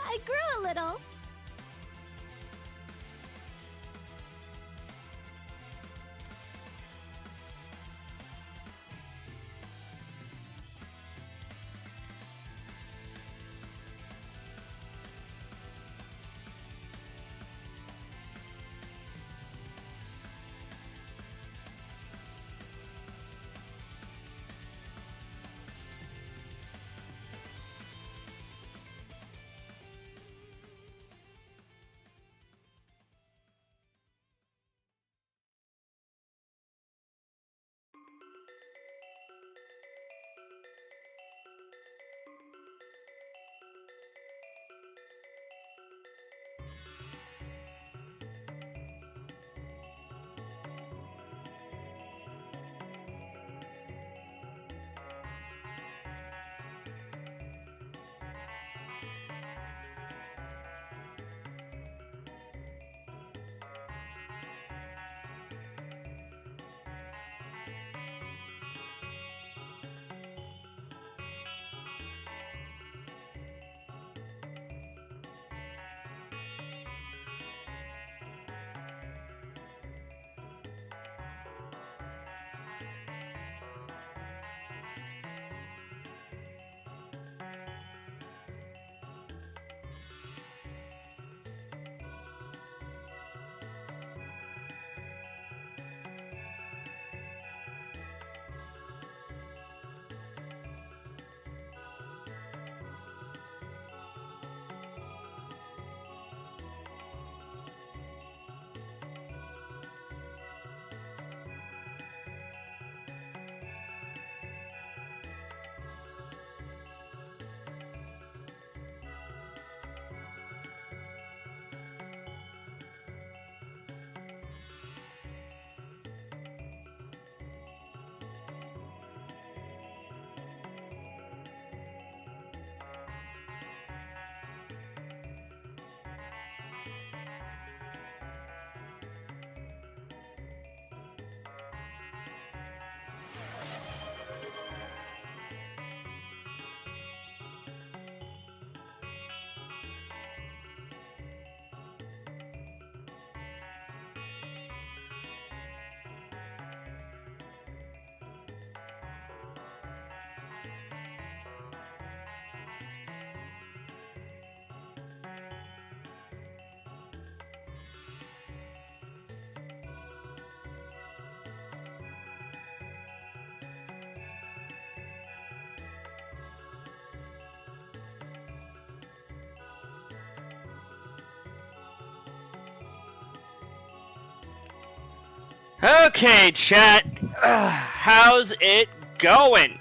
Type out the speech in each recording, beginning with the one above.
I grew a little. Okay, chat. How's it going?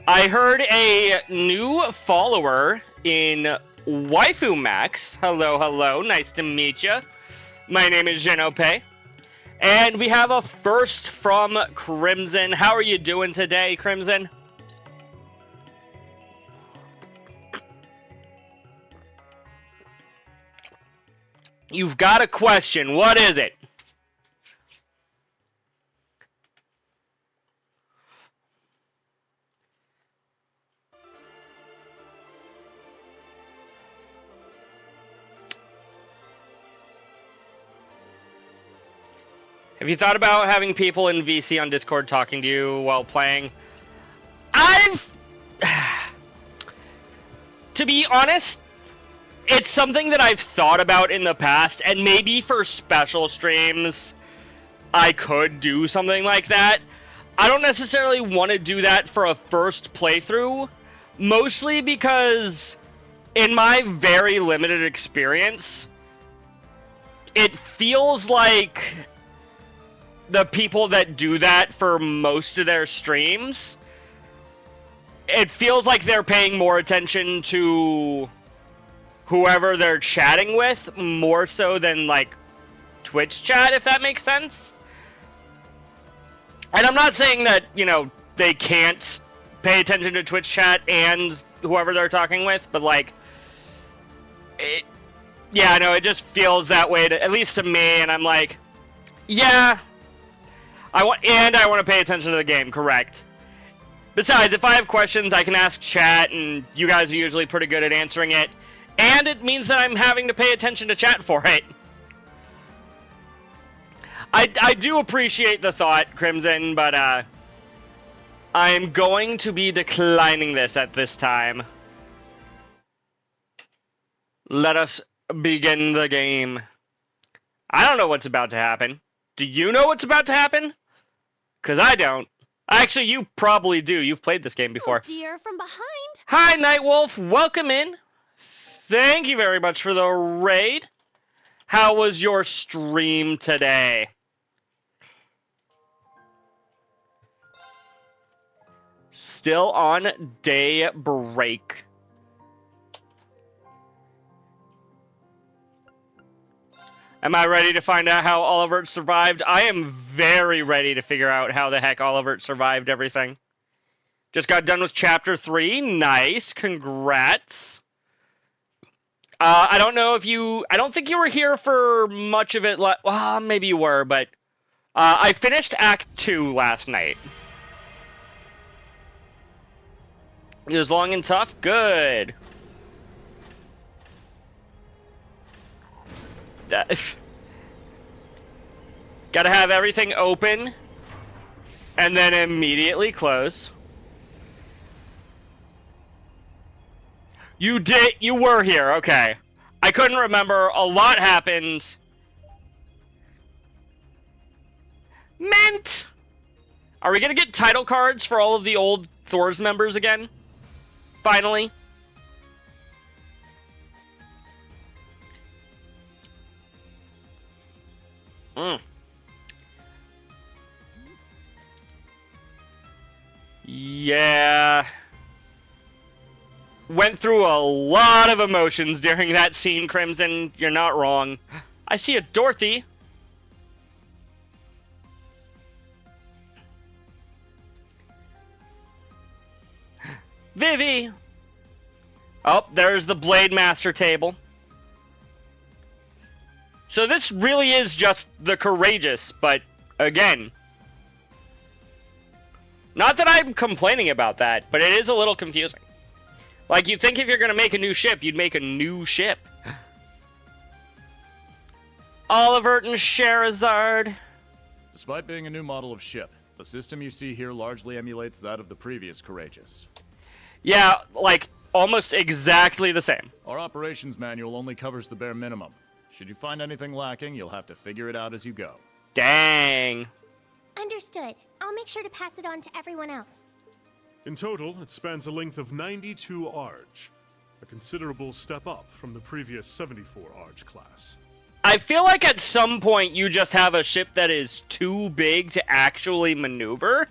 I heard a new follower in Waifu Max. Hello, hello. Nice to meet you. My name is Genope. And we have a first from Crimson. How are you doing today, Crimson? You've got a question. What is it? Have you thought about having people in VC on Discord talking to you while playing? To be honest, it's something that I've thought about in the past, and maybe for special streams, I could do something like that. I don't necessarily want to do that for a first playthrough, mostly because, in my very limited experience, it feels like the people that do that for most of their streams, it feels like they're paying more attention to whoever they're chatting with, more so than, like, Twitch chat, if that makes sense. And I'm not saying that, you know, they can't pay attention to Twitch chat and whoever they're talking with, but, like, yeah, no, it just feels that way, at least to me, and I'm like, yeah, I want to pay attention to the game, correct. Besides, if I have questions, I can ask chat, and you guys are usually pretty good at answering it. And it means that I'm having to pay attention to chat for it. I do appreciate the thought, Crimson, but I'm going to be declining this at this time. Let us begin the game. I don't know what's about to happen. Do you know what's about to happen? Because I don't. Actually, you probably do. You've played this game before. Oh dear, from behind. Hi, Nightwolf. Welcome in. Thank you very much for the raid. How was your stream today? Still on day break. Am I ready to find out how Olivert survived? I am very ready to figure out how the heck Olivert survived everything. Just got done with Chapter 3. Nice. Congrats. I don't know if you... I don't think you were here for much of it. Well, maybe you were, but... I finished Act 2 last night. It was long and tough? Good. Gotta have everything open and then immediately close. You were here, okay. I couldn't remember. A lot happened. Mint! Are we gonna get title cards for all of the old Thor's members again? Finally? Yeah. Went through a lot of emotions during that scene, Crimson. You're not wrong. I see a Dorothy. Vivi! Oh, there's the Blade Master table. So this really is just the Courageous, but again... Not that I'm complaining about that, but it is a little confusing. Like, you'd think if you're gonna make a new ship, you'd make a new ship. Olivert and Charizard. Despite being a new model of ship, the system you see here largely emulates that of the previous Courageous. Yeah, like, almost exactly the same. Our operations manual only covers the bare minimum. Should you find anything lacking, you'll have to figure it out as you go. Dang. Understood. I'll make sure to pass it on to everyone else. In total, it spans a length of 92 Arj, a considerable step up from the previous 74 Arj class. I feel like at some point you just have a ship that is too big to actually maneuver,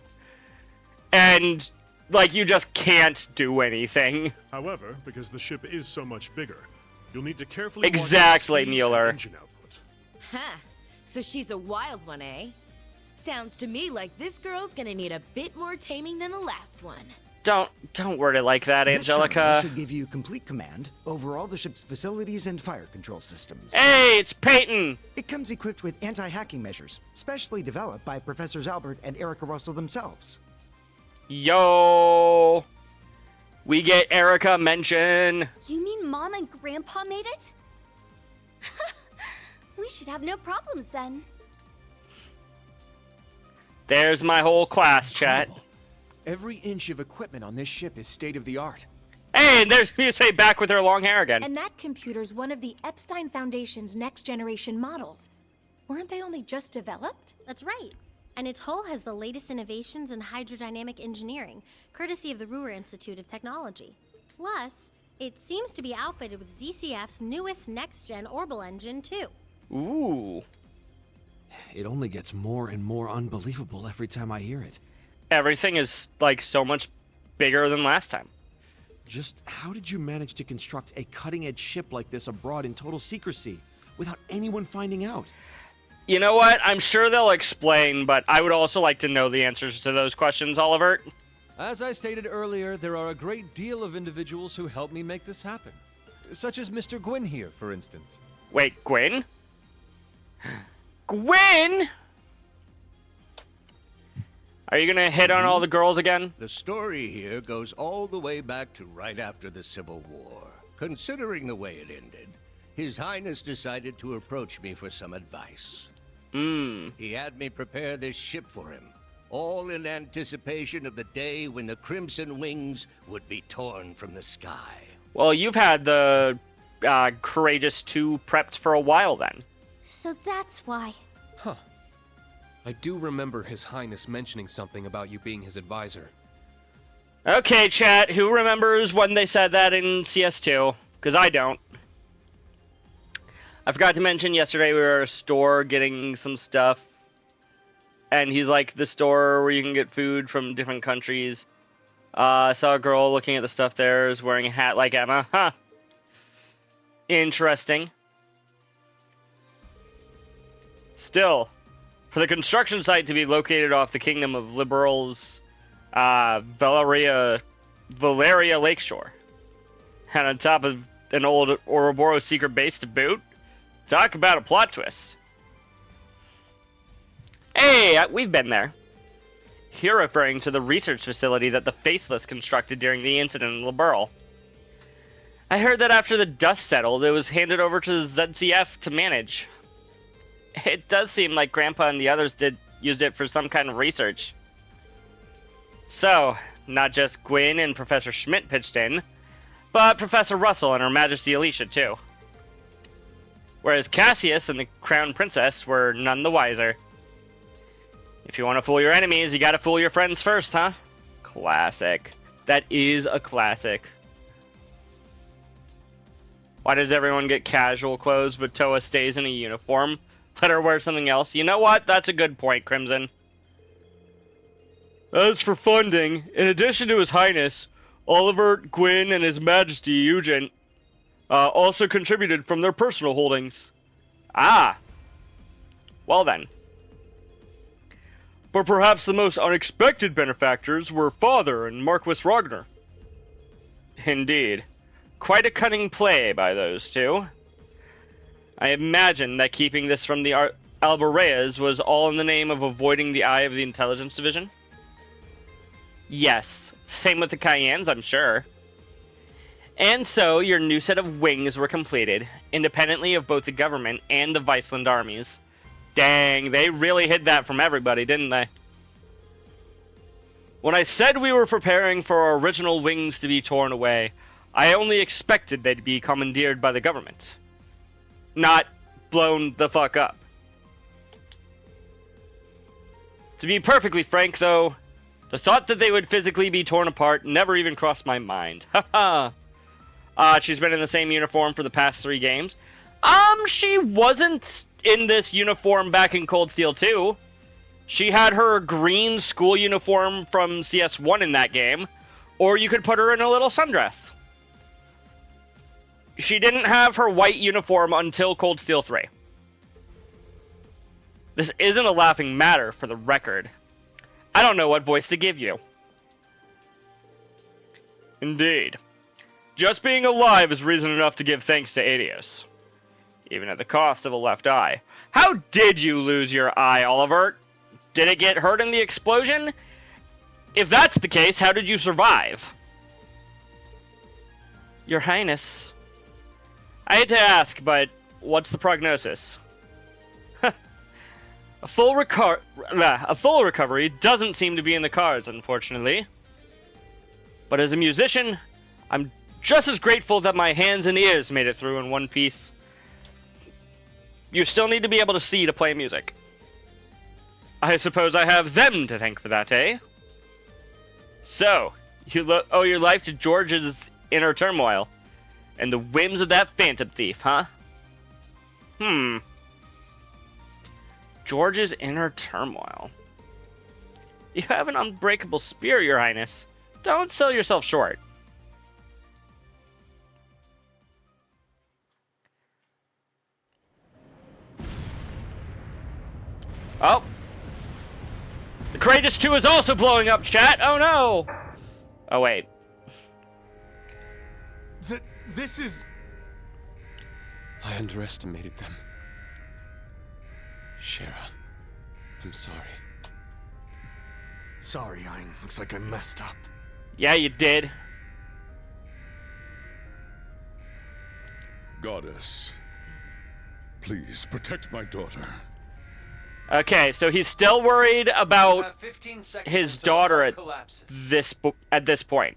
and, like, you just can't do anything. However, because the ship is so much bigger, you'll need to carefully watch Exactly, the speed Mueller. and engine output. Huh. So she's a wild one, eh? Sounds to me like this girl's gonna need a bit more taming than the last one. Don't word it like that, This terminal Angelica. should give you complete command over all the ship's facilities and fire control systems. Hey, it's Peyton! It comes equipped with anti-hacking measures, specially developed by Professors Albert and Erica Russell themselves. Yo! We get Erica mention. You mean Mom and Grandpa made it? We should have no problems then. There's my whole class, chat. Incredible. Every inch of equipment on this ship is state-of-the-art. Hey, and there's Yusei back with her long hair again. And that computer's one of the Epstein Foundation's next-generation models. Weren't they only just developed? That's right. And its hull has the latest innovations in hydrodynamic engineering, courtesy of the Ruhr Institute of Technology. Plus, it seems to be outfitted with ZCF's newest next-gen Orbital engine, too. Ooh. It only gets more and more unbelievable every time I hear it. Everything is, like, so much bigger than last time. Just how did you manage to construct a cutting-edge ship like this abroad in total secrecy, without anyone finding out? You know what? I'm sure they'll explain, but I would also like to know the answers to those questions, Olivert. As I stated earlier, there are a great deal of individuals who helped me make this happen. Such as Mr. Gwyn here, for instance. Wait, Gwyn? Gwyn? Are you gonna hit on all the girls again? The story here goes all the way back to right after the Civil War. Considering the way it ended, His Highness decided to approach me for some advice. He had me prepare this ship for him, all in anticipation of the day when the Crimson Wings would be torn from the sky. Well, you've had the Courageous 2 prepped for a while then. So that's why. Huh. I do remember His Highness mentioning something about you being his advisor. Okay, chat, who remembers when they said that in CS2? Because I don't. I forgot to mention yesterday we were at a store getting some stuff. And he's like, the store where you can get food from different countries. I saw a girl looking at the stuff there, is wearing a hat like Emma. Huh. Interesting. Still, for the construction site to be located off the Kingdom of Liberals, Valeria Lakeshore, and on top of an old Ouroboros secret base to boot, talk about a plot twist. Hey, we've been there. Here referring to the research facility that the Faceless constructed during the incident in Liberl. I heard that after the dust settled, it was handed over to ZCF to manage. It does seem like Grandpa and the others used it for some kind of research. So, not just Gwyn and Professor Schmidt pitched in, but Professor Russell and Her Majesty Alicia too. Whereas Cassius and the Crown Princess were none the wiser. If you want to fool your enemies, you gotta fool your friends first, huh? Classic. That is a classic. Why does everyone get casual clothes, but Toa stays in a uniform? Let her wear something else. You know what? That's a good point, Crimson. As for funding, in addition to His Highness, Oliver, Gwyn, and His Majesty Eugen also contributed from their personal holdings. Ah. Well then. But perhaps the most unexpected benefactors were Father and Marquis Ragnar. Indeed. Quite a cunning play by those two. I imagine that keeping this from the Albareas was all in the name of avoiding the eye of the Intelligence Division? Yes. Same with the Cayennes, I'm sure. And so, your new set of wings were completed, independently of both the government and the Viceland armies. Dang, they really hid that from everybody, didn't they? When I said we were preparing for our original wings to be torn away, I only expected they'd be commandeered by the government. Not blown the fuck up. To be perfectly frank, though, the thought that they would physically be torn apart never even crossed my mind. Haha. She's been in the same uniform for the past 3 games. She wasn't in this uniform back in Cold Steel 2. She had her green school uniform from CS1 in that game, or you could put her in a little sundress. She didn't have her white uniform until Cold Steel 3. This isn't a laughing matter, for the record. I don't know what voice to give you. Indeed. Just being alive is reason enough to give thanks to Adios. Even at the cost of a left eye. How did you lose your eye, Oliver? Did it get hurt in the explosion? If that's the case, how did you survive? Your Highness. I hate to ask, but what's the prognosis? A full recovery doesn't seem to be in the cards, unfortunately. But as a musician, I'm just as grateful that my hands and ears made it through in one piece. You still need to be able to see to play music. I suppose I have them to thank for that, eh? So, you owe your life to George's inner turmoil, and the whims of that phantom thief, huh? George's inner turmoil. You have an unbreakable spirit, Your Highness. Don't sell yourself short. Oh. The Courageous 2 is also blowing up, chat. Oh no. Oh wait. This is... I underestimated them. Shara, I'm sorry. Sorry, Ein. Looks like I messed up. Yeah, you did. Goddess, please protect my daughter. Okay, so he's still worried about 15 seconds his until the daughter hull at collapses. this point.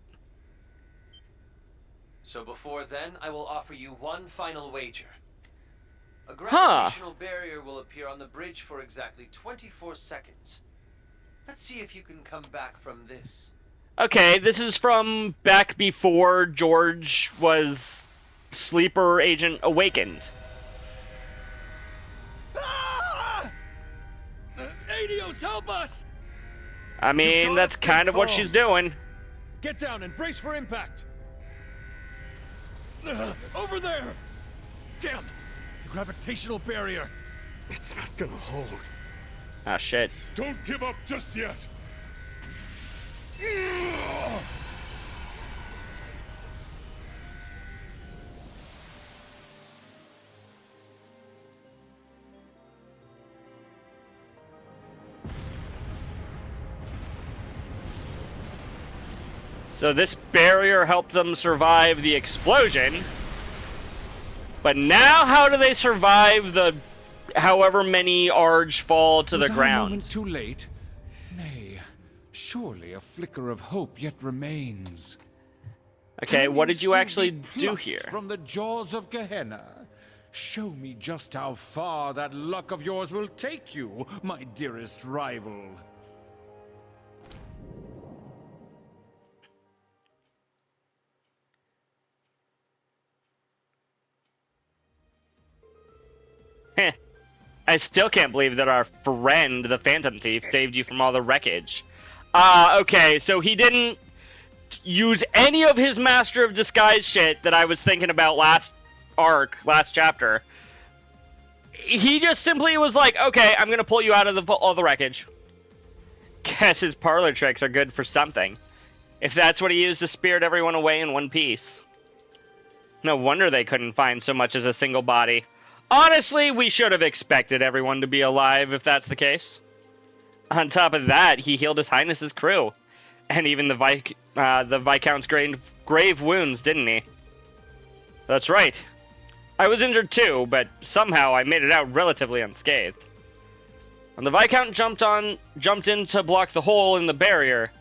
So before then, I will offer you one final wager. A gravitational barrier will appear on the bridge for exactly 24 seconds. Let's see if you can come back from this. Okay, this is from back before George was Sleeper Agent Awakened. Adios, help us! I mean, that's kind of what she's doing. Get down and brace for impact! Over there! Damn! The gravitational barrier! It's not gonna hold. Ah, shit. Don't give up just yet. So this barrier helped them survive the explosion. But now how do they survive the however many Arge fall to the ground? Was our moment too late? Nay, surely a flicker of hope yet remains. Okay, Can what did you still actually be do plucked here? From the jaws of Gehenna. Show me just how far that luck of yours will take you, my dearest rival. Heh. I still can't believe that our friend, the Phantom Thief, saved you from all the wreckage. Okay, so he didn't use any of his Master of Disguise shit that I was thinking about last chapter. He just simply was like, okay, I'm gonna pull you out of all the wreckage. Guess his parlor tricks are good for something. If that's what he used to spirit everyone away in one piece. No wonder they couldn't find so much as a single body. Honestly, we should have expected everyone to be alive if that's the case. On top of that, he healed His Highness's crew. And even the Viscount's grave wounds, didn't he? That's right. I was injured too, but somehow I made it out relatively unscathed. When the Viscount jumped in to block the hole in the barrier,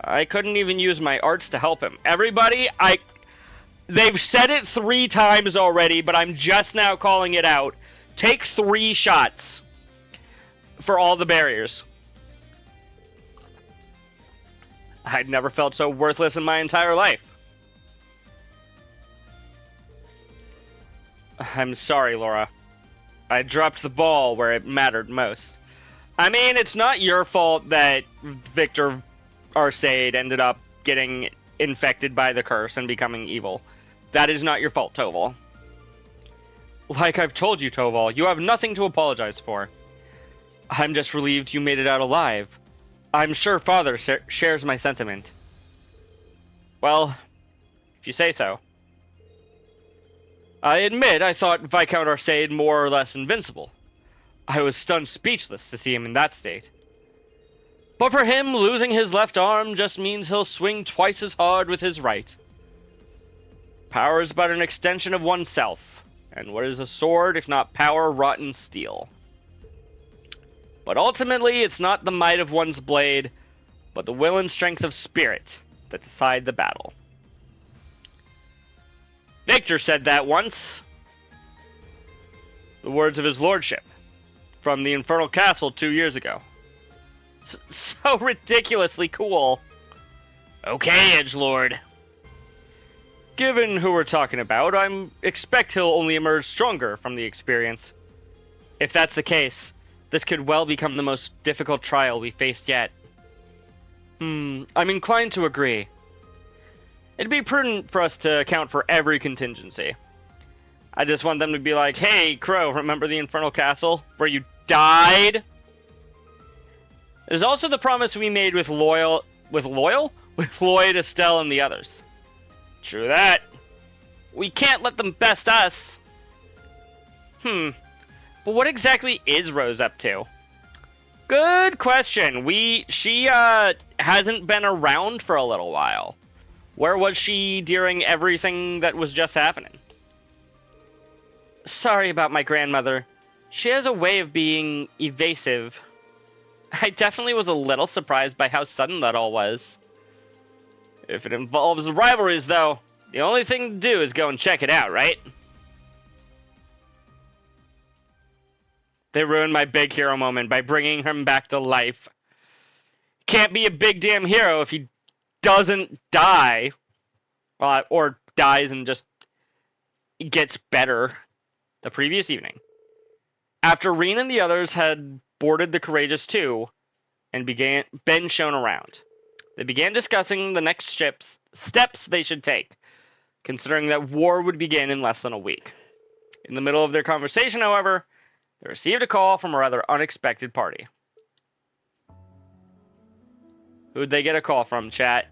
I couldn't even use my arts to help him. Everybody, they've said it 3 times already, but I'm just now calling it out. Take 3 shots for all the barriers. I'd never felt so worthless in my entire life. I'm sorry, Laura. I dropped the ball where it mattered most. I mean, it's not your fault that Victor Arcade ended up getting infected by the curse and becoming evil. That is not your fault, Toval. Like I've told you, Toval, you have nothing to apologize for. I'm just relieved you made it out alive. I'm sure Father shares my sentiment. Well, if you say so. I admit I thought Viscount Arcade more or less invincible. I was stunned speechless to see him in that state. But for him, losing his left arm just means he'll swing twice as hard with his right. Power is but an extension of oneself, and what is a sword if not power wrought in steel? But ultimately, it's not the might of one's blade, but the will and strength of spirit that decide the battle. Victor said that once. The words of his lordship from the Infernal Castle 2 years ago. So ridiculously cool. Okay, Edgelord. Given who we're talking about, I expect he'll only emerge stronger from the experience. If that's the case, this could well become the most difficult trial we faced yet. I'm inclined to agree. It'd be prudent for us to account for every contingency. I just want them to be like, hey, Crow, remember the Infernal Castle where you died? There's also the promise we made with Lloyd, Estelle, and the others. True that. We can't let them best us. But what exactly is Rose up to? Good question. She hasn't been around for a little while. Where was she during everything that was just happening? Sorry about my grandmother. She has a way of being evasive. I definitely was a little surprised by how sudden that all was. If it involves rivalries, though, the only thing to do is go and check it out, right? They ruined my big hero moment by bringing him back to life. Can't be a big damn hero if he doesn't die. Or dies and just gets better the previous evening. After Reen and the others had boarded the Courageous II and been shown around, they began discussing the next steps they should take, considering that war would begin in less than a week. In the middle of their conversation, however, they received a call from a rather unexpected party. Who'd they get a call from, chat?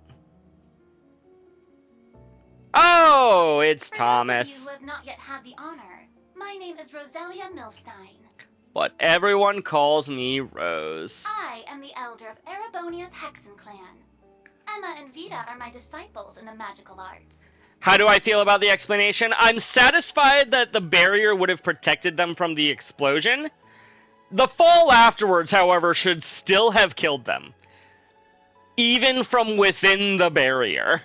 Oh, it's Thomas. For those of you who have not yet had the honor, my name is Roselia Milstein. But everyone calls me Rose. I am the elder of Erebonia's Hexen clan. Emma and Vita are my disciples in the magical arts. How do I feel about the explanation? I'm satisfied that the barrier would have protected them from the explosion. The fall afterwards, however, should still have killed them. Even from within the barrier.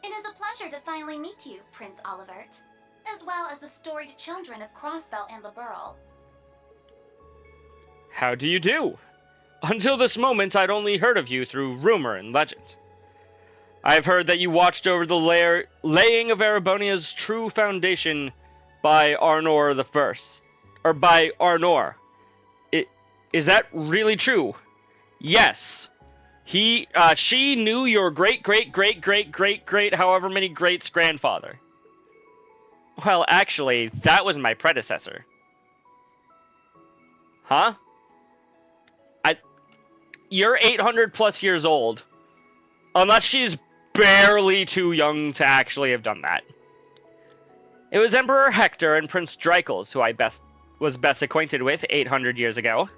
It is a pleasure to finally meet you, Prince Olivert, as well as the storied children of Crossbell and the Burl. How do you do? Until this moment, I'd only heard of you through rumor and legend. I've heard that you watched over the laying of Erebonia's true foundation by Arnor the First. Or by Arnor. Is that really true? Yes. She knew your great however many greats grandfather. Well, actually, that was my predecessor. Huh? You're 800 plus years old. Unless she's barely too young to actually have done that. It was Emperor Hector and Prince Dreichels who I was best acquainted with 800 years ago.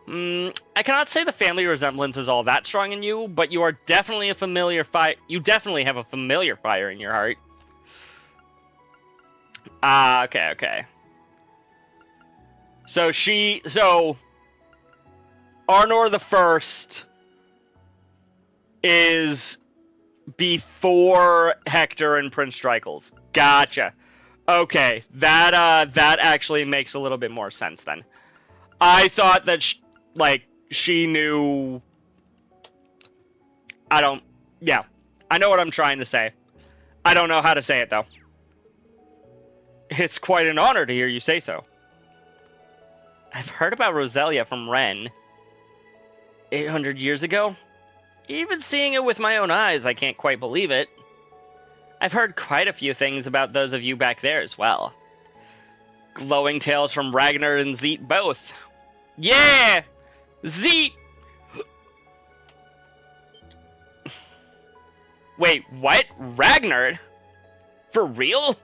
I cannot say the family resemblance is all that strong in you, but you are definitely a familiar you definitely have a familiar fire in your heart. Okay. So Arnor the First is before Hector and Prince Dreichels. Gotcha. Okay, that actually makes a little bit more sense then. I thought that she knew. I know what I'm trying to say. I don't know how to say it though. It's quite an honor to hear you say so. I've heard about Roselia from Ren. 800 years ago? Even seeing it with my own eyes, I can't quite believe it. I've heard quite a few things about those of you back there as well. Glowing tales from Ragnar and Zeet both. Yeah! Zeet! Wait, what? Ragnar? For real?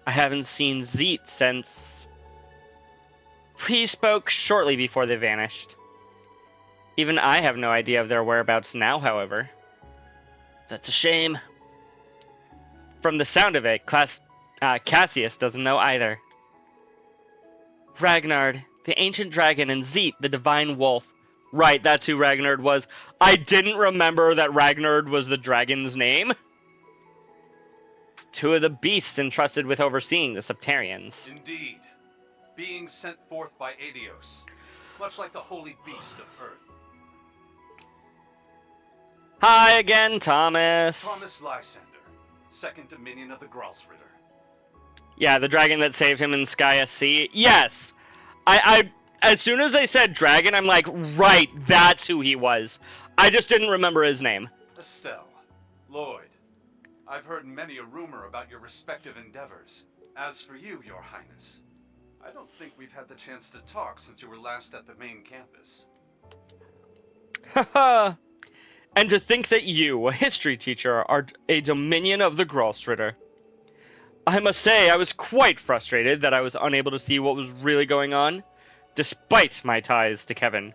I haven't seen Zeet since... We spoke shortly before they vanished. Even I have no idea of their whereabouts now, however. That's a shame. From the sound of it, Cassius doesn't know either. Ragnar, the ancient dragon, and Zeet, the divine wolf. Right, that's who Ragnar was. I didn't remember that Ragnar was the dragon's name. Two of the beasts entrusted with overseeing the Septarians. Indeed. Beings sent forth by Aidios, much like the holy beast of Earth. Hi again, Thomas. Thomas Lysander, second dominion of the Gralsritter. Yeah, the dragon that saved him in Skya Sea. Yes! I as soon as they said dragon, I'm like, right, that's who he was. I just didn't remember his name. Estelle, Lloyd, I've heard many a rumor about your respective endeavors. As for you, Your Highness, I don't think we've had the chance to talk since you were last at the main campus. Haha. And to think that you, a history teacher, are a dominion of the Gralsritter. I must say, I was quite frustrated that I was unable to see what was really going on. despite my ties to Kevin.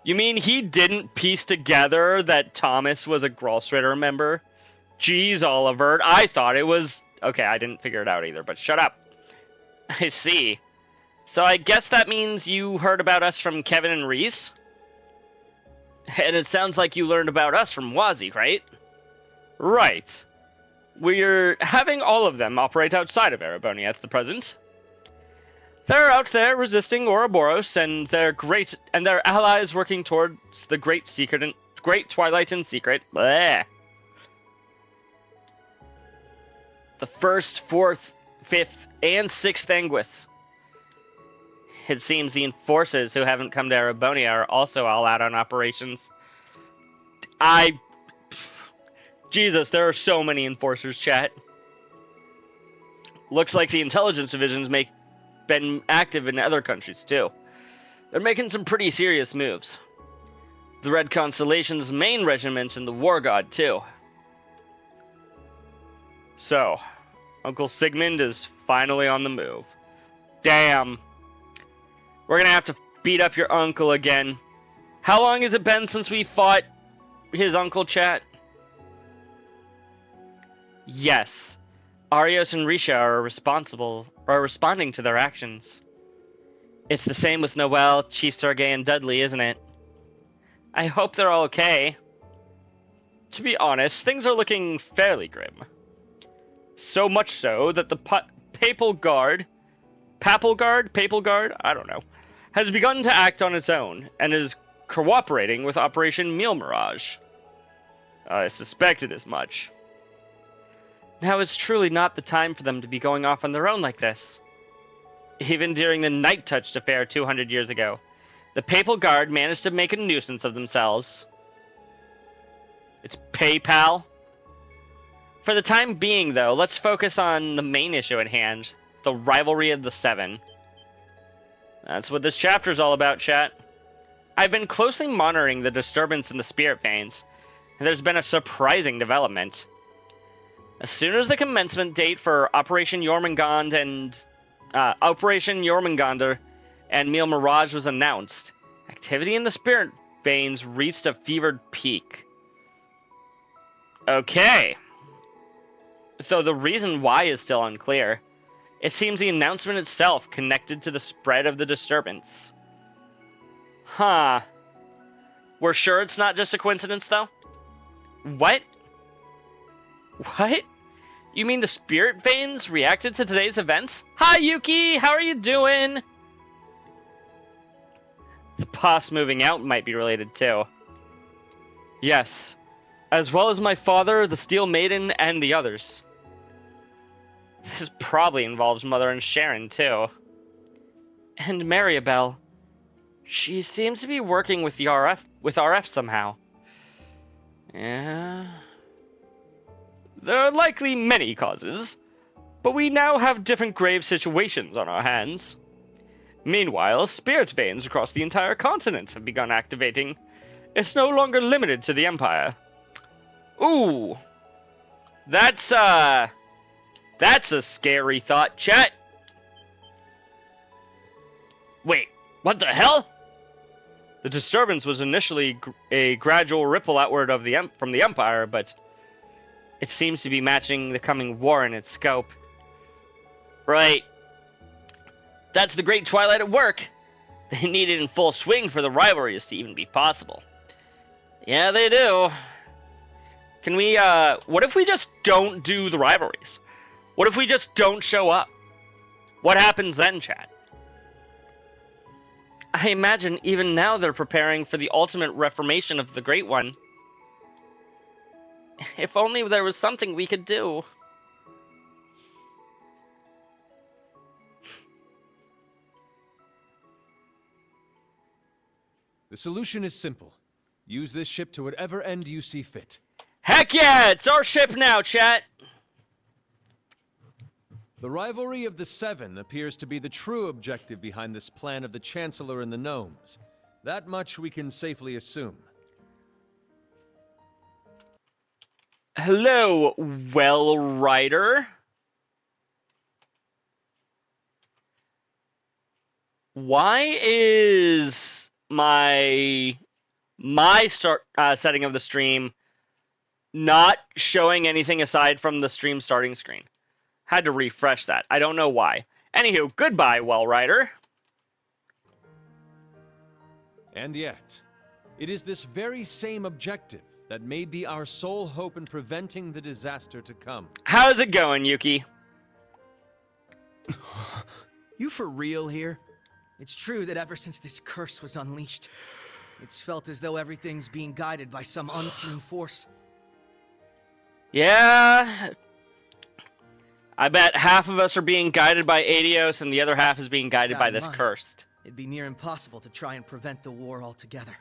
You mean he didn't piece together that Thomas was a Gralsritter member? Jeez, Oliver, I thought it was... Okay, I didn't figure it out either, but shut up. I see. So I guess that means you heard about us from Kevin and Reese? And it sounds like you learned about us from Wazi, right? Right. We're having all of them operate outside of Erebonia at the present. They're out there resisting Ouroboros and their allies working towards the Great Twilight in secret. Bleh. The 1st, 4th, 5th, and 6th Anguis. It seems the enforcers who haven't come to Erebonia are also all out on operations. Jesus, there are so many enforcers, chat. Looks like the intelligence divisions been active in other countries, too. They're making some pretty serious moves. The Red Constellation's main regiment's in the War God, too. So, Uncle Sigmund is finally on the move. Damn. We're gonna have to beat up your uncle again. How long has it been since we fought his uncle, chat? Yes. Arios and Risha are responding to their actions. It's the same with Noel, Chief Sergei, and Dudley, isn't it? I hope they're all okay. To be honest, things are looking fairly grim. So much so that the Papal Guard, I don't know, has begun to act on its own, and is cooperating with Operation Meal Mirage. I suspected as much. Now is truly not the time for them to be going off on their own like this. Even during the Night Touched affair 200 years ago, the Papal Guard managed to make a nuisance of themselves. It's PayPal. For the time being, though, let's focus on the main issue at hand, the rivalry of the Seven. That's what this chapter's all about, chat. I've been closely monitoring the disturbance in the Spirit Veins, and there's been a surprising development. As soon as the commencement date for Operation Jormungandr and Meal Mirage was announced, activity in the Spirit Veins reached a fevered peak. Okay. Though the reason why is still unclear. It seems the announcement itself connected to the spread of the disturbance. Huh. We're sure it's not just a coincidence, though? What? What? You mean the Spirit Veins reacted to today's events? Hi, Yuki! How are you doing? The pus moving out might be related, too. Yes. As well as my father, the Steel Maiden, and the others. This probably involves Mother and Sharon, too. And Mariabelle. She seems to be working with RF somehow. Yeah. There are likely many causes, but we now have different grave situations on our hands. Meanwhile, Spirit Veins across the entire continent have begun activating. It's no longer limited to the Empire. Ooh. That's a scary thought, chat. Wait, what the hell? The disturbance was initially a gradual ripple outward from the Empire, but it seems to be matching the coming war in its scope. Right. That's the Great Twilight at work. They need it in full swing for the rivalries to even be possible. Yeah, they do. Can we, what if we just don't do the rivalries? What if we just don't show up? What happens then, chat? I imagine even now they're preparing for the ultimate reformation of the Great One. If only there was something we could do. The solution is simple. Use this ship to whatever end you see fit. Heck yeah! It's our ship now, chat! The rivalry of the Seven appears to be the true objective behind this plan of the Chancellor and the Gnomes. That much we can safely assume. Hello, Well Rider. Why is my setting of the stream not showing anything aside from the stream starting screen? Had to refresh that. I don't know why. Anywho, goodbye, Wellrider. And yet, it is this very same objective that may be our sole hope in preventing the disaster to come. How's it going, Yuki? You for real here? It's true that ever since this curse was unleashed, it's felt as though everything's being guided by some unseen force. Yeah. I bet half of us are being guided by Adios and the other half is being guided by this cursed. It'd be near impossible to try and prevent the war altogether.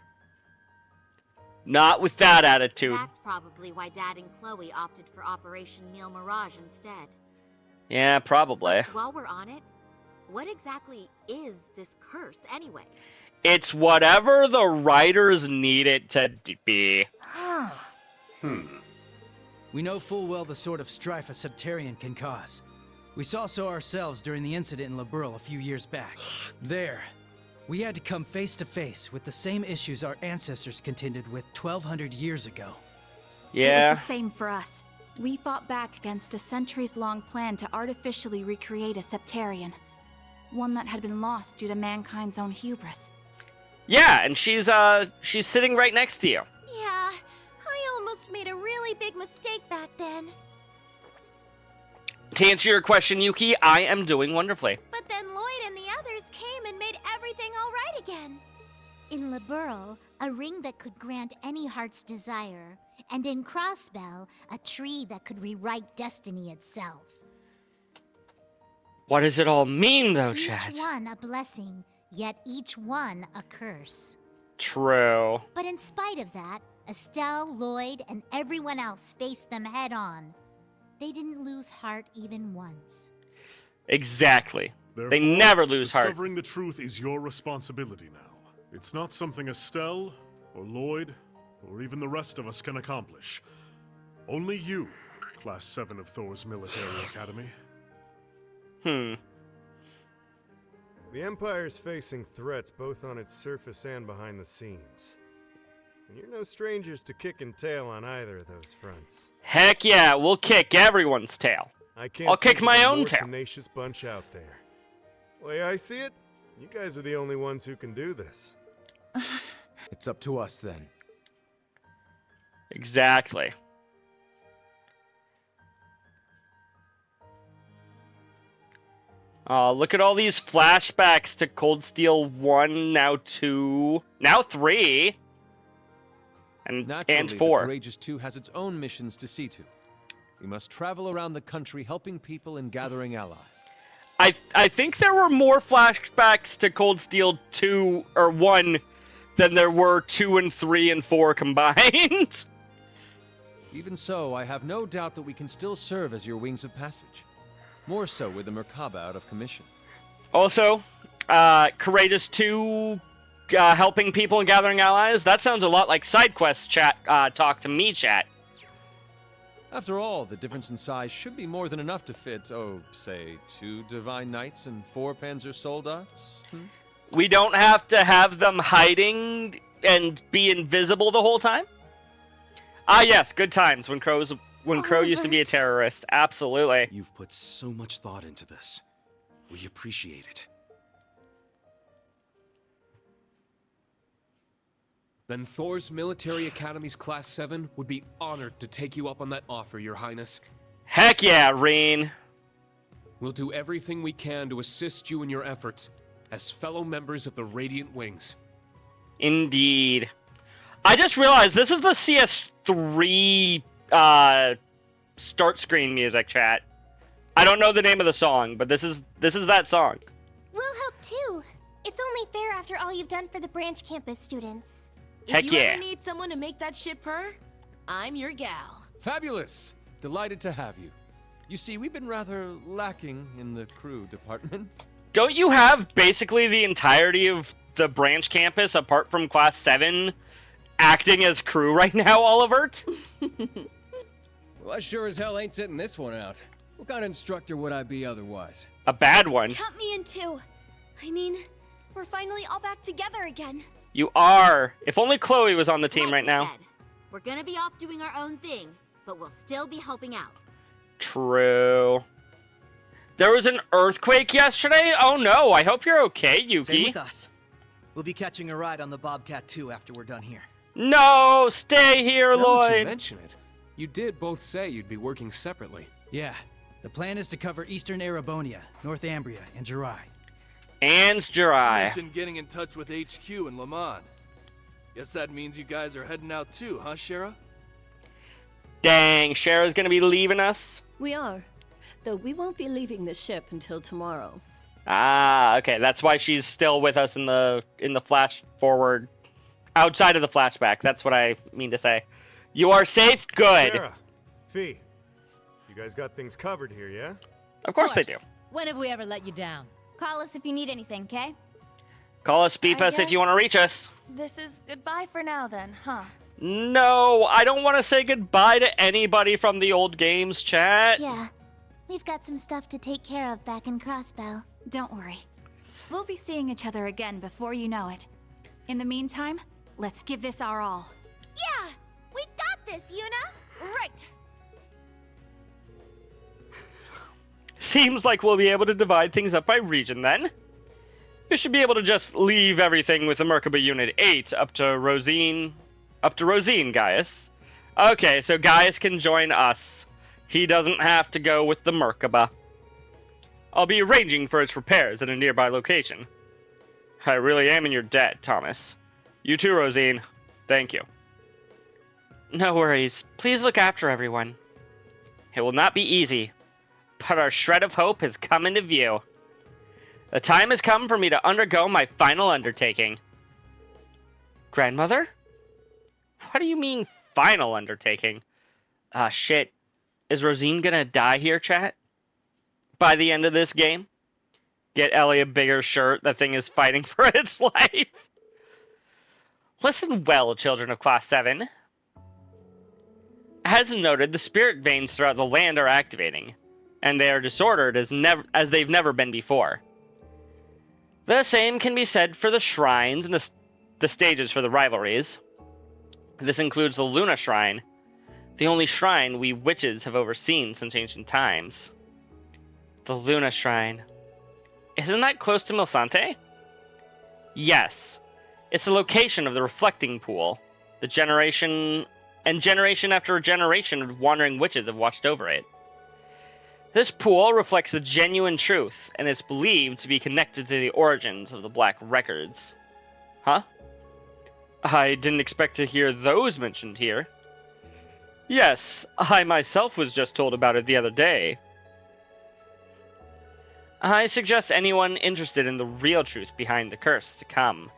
Not with that attitude. That's probably why Dad and Chloe opted for Operation Meal Mirage instead. Yeah, probably. But while we're on it, what exactly is this curse anyway? It's whatever the writers need it to be. We know full well the sort of strife a Septarian can cause. We saw so ourselves during the incident in Liberl a few years back. There, we had to come face to face with the same issues our ancestors contended with 1,200 years ago. Yeah. It was the same for us. We fought back against a centuries-long plan to artificially recreate a Septarian. One that had been lost due to mankind's own hubris. Yeah, and she's sitting right next to you. Yeah, I almost made a really big mistake back then. To answer your question, Yuki, I am doing wonderfully. But then Lloyd and the others came and made everything all right again. In Liberl, a ring that could grant any heart's desire, and in Crossbell, a tree that could rewrite destiny itself. What does it all mean, though, Chad? Each one a blessing, yet each one a curse. True. But in spite of that, Estelle, Lloyd, and everyone else faced them head on. They didn't lose heart even once. Exactly. Therefore, they never lose heart. Discovering the truth is your responsibility now. It's not something Estelle, or Lloyd, or even the rest of us can accomplish. Only you, Class 7 of Thor's Military Academy. The Empire's facing threats both on its surface and behind the scenes. And you're no strangers to kicking tail on either of those fronts. Heck yeah, we'll kick everyone's tail. I'll kick my own tail. Tenacious bunch out there. The way I see it, you guys are the only ones who can do this. It's up to us then. Exactly. Look at all these flashbacks to Cold Steel 1, now 2, now 3, and 4. The Courageous 2 has its own missions to see to. We must travel around the country helping people and gathering allies. I think there were more flashbacks to Cold Steel 2 or 1 than there were 2 and 3 and 4 combined. Even so, I have no doubt that we can still serve as your wings of passage. More so with the Merkaba out of commission. Also, Courageous 2 helping people and gathering allies. That sounds a lot like SideQuest chat talk to me chat. After all, the difference in size should be more than enough to fit, say, 2 Divine Knights and 4 Panzer Soldats? We don't have to have them hiding and be invisible the whole time? Ah, yes, good times when Crow used to be a terrorist. Absolutely. You've put so much thought into this. We appreciate it. Then Thor's Military Academy's Class 7 would be honored to take you up on that offer, Your Highness. Heck yeah, Reen. We'll do everything we can to assist you in your efforts as fellow members of the Radiant Wings. Indeed. I just realized this is the CS3 start screen music, chat. I don't know the name of the song, but this is that song. We'll help too. It's only fair after all you've done for the branch campus students. Heck if you yeah. ever need someone to make that ship purr, I'm your gal. Fabulous! Delighted to have you. You see, we've been rather lacking in the crew department. Don't you have basically the entirety of the branch campus, apart from Class 7, acting as crew right now, Olivert? Well, I sure as hell ain't sitting this one out. What kind of instructor would I be otherwise? A bad one. Count me in too. I mean, We're finally all back together again. You are. If only Chloe was on the team right now. We're gonna be off doing our own thing, but we'll still be helping out. True. There was an earthquake yesterday? Oh no, I hope you're okay, Yuki. Same with us. We'll be catching a ride on the Bobcat too after we're done here. No, stay here, Now that you Lloyd. mention it, you did both say you'd be working separately. Yeah. The plan is to cover Eastern Erebonia, North Ambria, and Jirai. And Jirai. Mentioned getting in touch with HQ in Lamont. Guess that means you guys are heading out too, huh, Shara? Dang, Shara's gonna be leaving us? We are. Though we won't be leaving the ship until tomorrow. Ah, okay, that's why she's still with us in the flash forward, outside of the flashback. That's what I mean to say. You are safe? Good. Sarah, Fee, you guys got things covered here, yeah? Of course they do. When have we ever let you down? Call us if you need anything, okay? Call us, beep us if you want to reach us. This is goodbye for now then, huh? No, I don't want to say goodbye to anybody from the old games, chat. Yeah. We've got some stuff to take care of back in Crossbell. Don't worry. We'll be seeing each other again before you know it. In the meantime, let's give this our all. Yeah! We got this, Yuna! Right! Seems like we'll be able to divide things up by region then. We should be able to just leave everything with the Merkaba Unit 8 up to Rosine, Gaius. Okay, so Gaius can join us. He doesn't have to go with the Merkaba. I'll be arranging for its repairs at a nearby location. I really am in your debt, Thomas. You too, Rosine. Thank you. No worries. Please look after everyone. It will not be easy, but our shred of hope has come into view. The time has come for me to undergo my final undertaking. Grandmother? What do you mean, final undertaking? Ah, shit. Is Rosine gonna die here, chat? By the end of this game? Get Ellie a bigger shirt. That thing is fighting for its life. Listen well, children of Class 7. As noted, the spirit veins throughout the land are activating, and they are disordered as they've never been before. The same can be said for the shrines and the stages for the rivalries. This includes the Luna Shrine, the only shrine we witches have overseen since ancient times. The Luna Shrine. Isn't that close to Milsante? Yes. It's the location of the reflecting pool. The generation after generation of wandering witches have watched over it. This pool reflects the genuine truth, and is believed to be connected to the origins of the Black Records. Huh? I didn't expect to hear those mentioned here. Yes, I myself was just told about it the other day. I suggest anyone interested in the real truth behind the curse to come.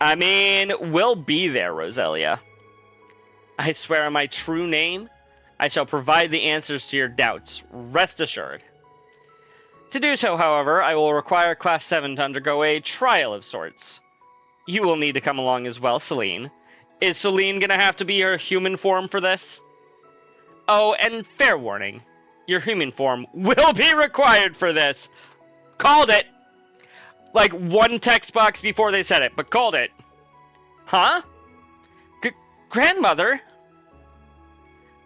I mean, we'll be there, Roselia. I swear on my true name, I shall provide the answers to your doubts, rest assured. To do so, however, I will require Class 7 to undergo a trial of sorts. You will need to come along as well, Celine. Is Celine gonna have to be her human form for this? Oh, and fair warning, your human form will be required for this. Called it! Like one text box before they said it, but called it. Huh? Grandmother?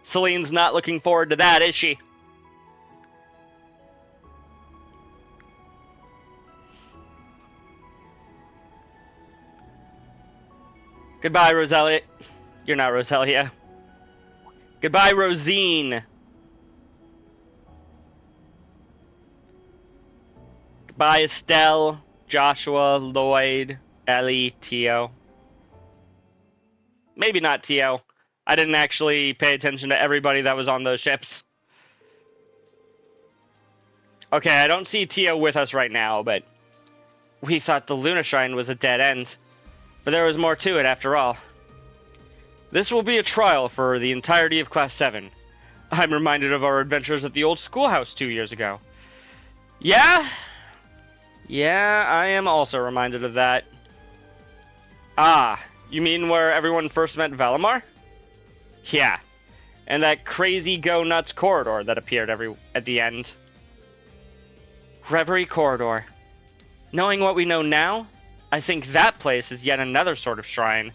Celine's not looking forward to that, is she? Goodbye, Roselia. You're not Roselia. Goodbye, Rosine. Goodbye, Estelle, Joshua, Lloyd, Ellie, Tio. Maybe not Tio. I didn't actually pay attention to everybody that was on those ships. Okay, I don't see Tio with us right now, but we thought the Luna Shrine was a dead end. But there was more to it after all. This will be a trial for the entirety of Class 7. I'm reminded of our adventures at the old schoolhouse 2 years ago. Yeah? Yeah, I am also reminded of that. Ah, you mean where everyone first met Valimar? Yeah, and that crazy go-nuts corridor that appeared at the end. Reverie Corridor. Knowing what we know now, I think that place is yet another sort of shrine.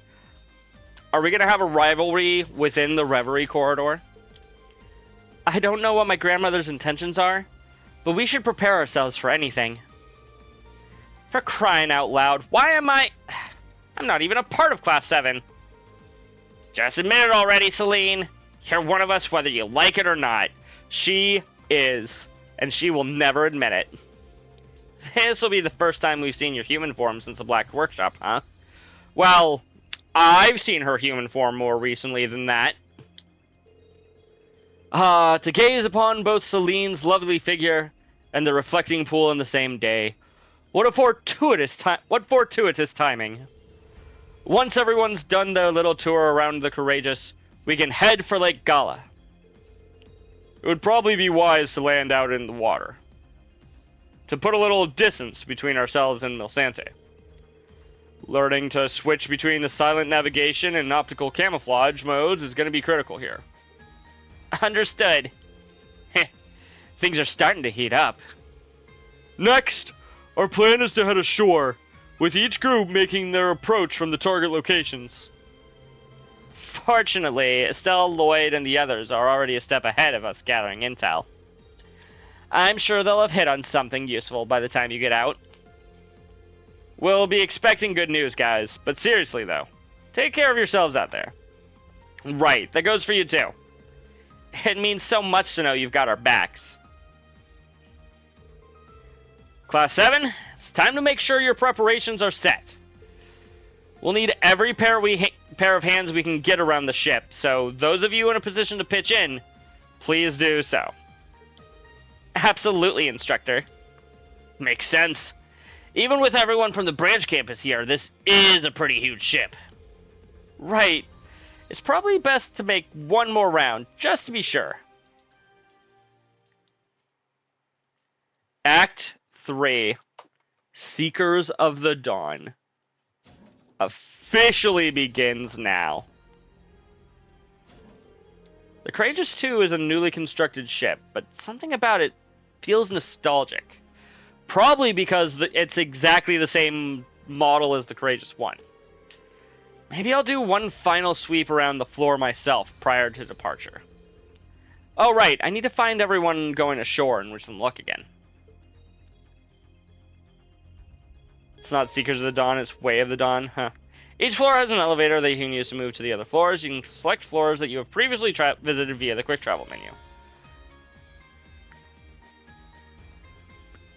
Are we going to have a rivalry within the Reverie Corridor? I don't know what my grandmother's intentions are, but we should prepare ourselves for anything. For crying out loud, why am I... I'm not even a part of Class 7. Just admit it already, Celine. You're one of us whether you like it or not. She is, and she will never admit it. This will be the first time we've seen your human form since the Black Workshop, huh? Well, I've seen her human form more recently than that. To gaze upon both Celine's lovely figure and the reflecting pool in the same day. What fortuitous timing. Once everyone's done their little tour around the Courageous, we can head for Lake Gala. It would probably be wise to land out in the water, to put a little distance between ourselves and Milsante. Learning to switch between the silent navigation and optical camouflage modes is going to be critical here. Understood. Things are starting to heat up. Next, our plan is to head ashore, with each group making their approach from the target locations. Fortunately, Estelle, Lloyd, and the others are already a step ahead of us gathering intel. I'm sure they'll have hit on something useful by the time you get out. We'll be expecting good news, guys, but seriously though, take care of yourselves out there. Right, that goes for you too. It means so much to know you've got our backs. Class 7, it's time to make sure your preparations are set. We'll need every pair of hands we can get around the ship, so those of you in a position to pitch in, please do so. Absolutely, Instructor. Makes sense. Even with everyone from the branch campus here, this is a pretty huge ship. Right. It's probably best to make one more round, just to be sure. Act 3. Seekers of the Dawn. Officially begins now. The Courageous 2 is a newly constructed ship, but something about it feels nostalgic. Probably because it's exactly the same model as the Courageous 1. Maybe I'll do one final sweep around the floor myself prior to departure. Oh right, I need to find everyone going ashore and wish them luck again. It's not Seekers of the Dawn, it's Way of the Dawn, huh? Each floor has an elevator that you can use to move to the other floors. You can select floors that you have previously visited via the quick travel menu.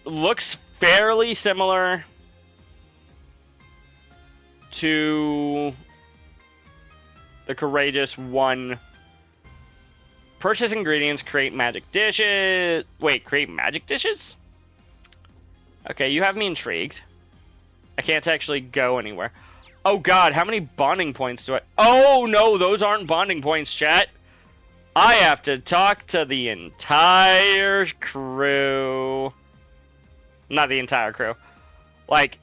Looks fairly similar to the Courageous 1. Purchase ingredients, create magic dishes. Wait, create magic dishes? Okay, you have me intrigued. I can't actually go anywhere. Oh god, how many bonding points do I... Oh no, those aren't bonding points, chat. I have to talk to the entire crew. Not the entire crew. Like,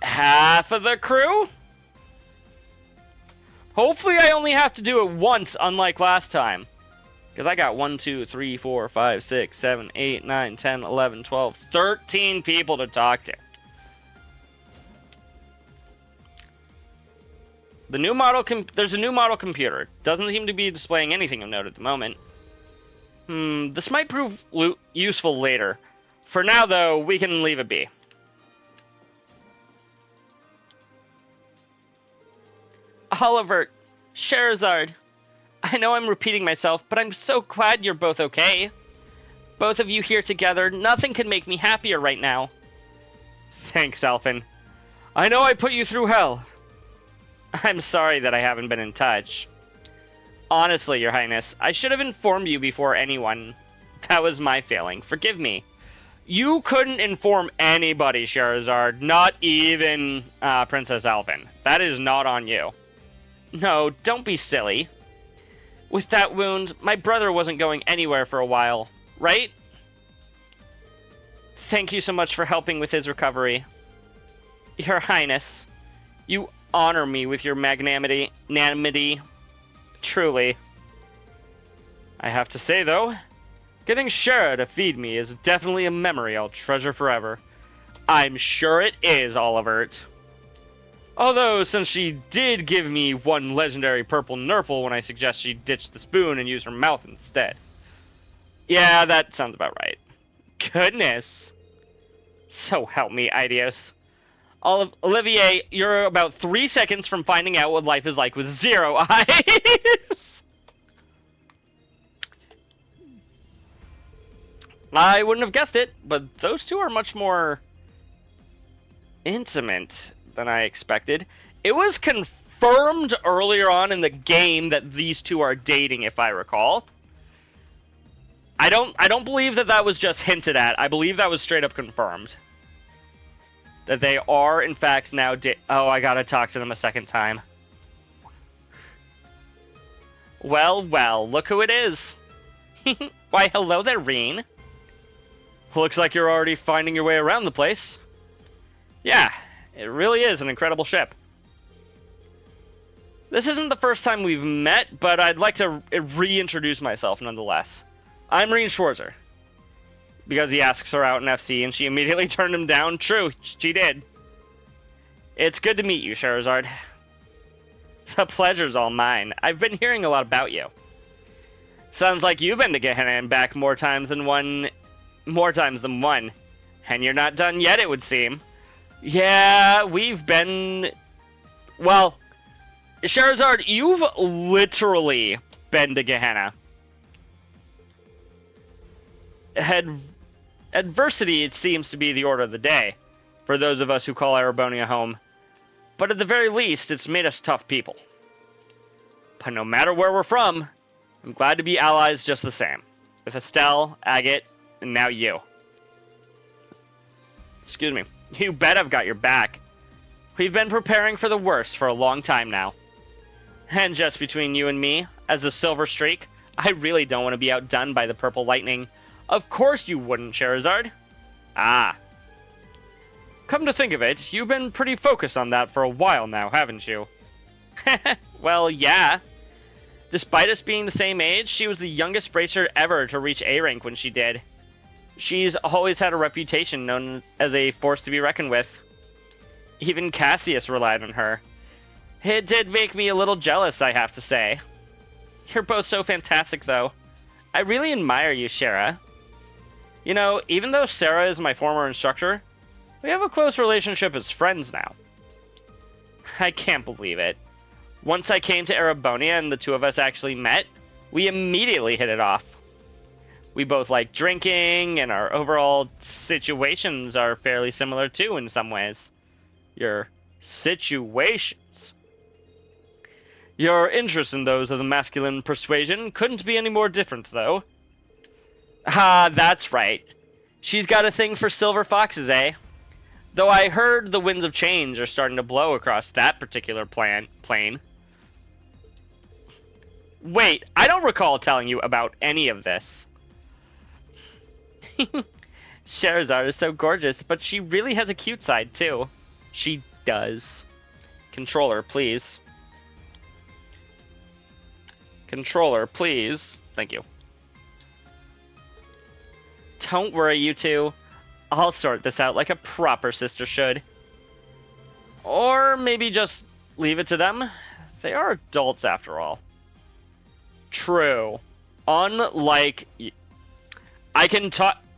half of the crew? Hopefully I only have to do it once, unlike last time. Because I got 1, 2, 3, 4, 5, 6, 7, 8, 9, 10, 11, 12, 13 people to talk to. The new model there's a new model computer. Doesn't seem to be displaying anything of note at the moment. This might prove useful later. For now, though, we can leave it be. Oliver, Scheherazade, I know I'm repeating myself, but I'm so glad you're both okay. Both of you here together, nothing can make me happier right now. Thanks, Alphen. I know I put you through hell. I'm sorry that I haven't been in touch. Honestly, Your Highness, I should have informed you before anyone. That was my failing. Forgive me. You couldn't inform anybody, Scheherazade, not even Princess Alphen. That is not on you. No, don't be silly. With that wound, my brother wasn't going anywhere for a while, right? Thank you so much for helping with his recovery. Your Highness, you honor me with your magnanimity. Truly. I have to say, though, getting Shara to feed me is definitely a memory I'll treasure forever. I'm sure it is, Olivert. Although, since she did give me one legendary purple Nurple when I suggest she ditch the spoon and use her mouth instead. Yeah, that sounds about right. Goodness. So help me, Idios. Olivier, you're about 3 seconds from finding out what life is like with 0 eyes. I wouldn't have guessed it, but those two are much more intimate than I expected. It was confirmed earlier on in the game that these two are dating, if I recall. I don't believe that that was just hinted at. I believe that was straight up confirmed. That they are, in fact, now oh, I gotta talk to them a second time. Well, well, look who it is. Why, hello there, Reen. Looks like you're already finding your way around the place. Yeah, it really is an incredible ship. This isn't the first time we've met, but I'd like to reintroduce myself nonetheless. I'm Reen Schwarzer. Because he asks her out in FC and she immediately turned him down. True, she did. It's good to meet you, Scheherazade. The pleasure's all mine. I've been hearing a lot about you. Sounds like you've been to Gehenna and back more times than one. And you're not done yet, it would seem. Yeah, we've been... Well, Scheherazade, you've literally been to Gehenna. Adversity, it seems to be the order of the day, for those of us who call Erebonia home. But at the very least, it's made us tough people. But no matter where we're from, I'm glad to be allies just the same. With Estelle, Agate, and now you. Excuse me. You bet I've got your back. We've been preparing for the worst for a long time now. And just between you and me, as a Silver Streak, I really don't want to be outdone by the Purple Lightning. Of course you wouldn't, Scheherazade. Ah. Come to think of it, you've been pretty focused on that for a while now, haven't you? Well, yeah. Despite us being the same age, she was the youngest bracer ever to reach A rank when she did. She's always had a reputation known as a force to be reckoned with. Even Cassius relied on her. It did make me a little jealous, I have to say. You're both so fantastic, though. I really admire you, Shara. You know, even though Sarah is my former instructor, we have a close relationship as friends now. I can't believe it. Once I came to Erebonia and the two of us actually met, we immediately hit it off. We both like drinking, and our overall situations are fairly similar too in some ways. Your situations. Your interest in those of the masculine persuasion couldn't be any more different, though. Ah, that's right. She's got a thing for silver foxes, eh? Though I heard the winds of change are starting to blow across that particular plane. Wait, I don't recall telling you about any of this. Scheherazade is so gorgeous, but she really has a cute side, too. She does. Controller, please. Controller, please. Thank you. Don't worry, you two. I'll sort this out like a proper sister should. Or maybe just leave it to them. They are adults, after all. True. Unlike...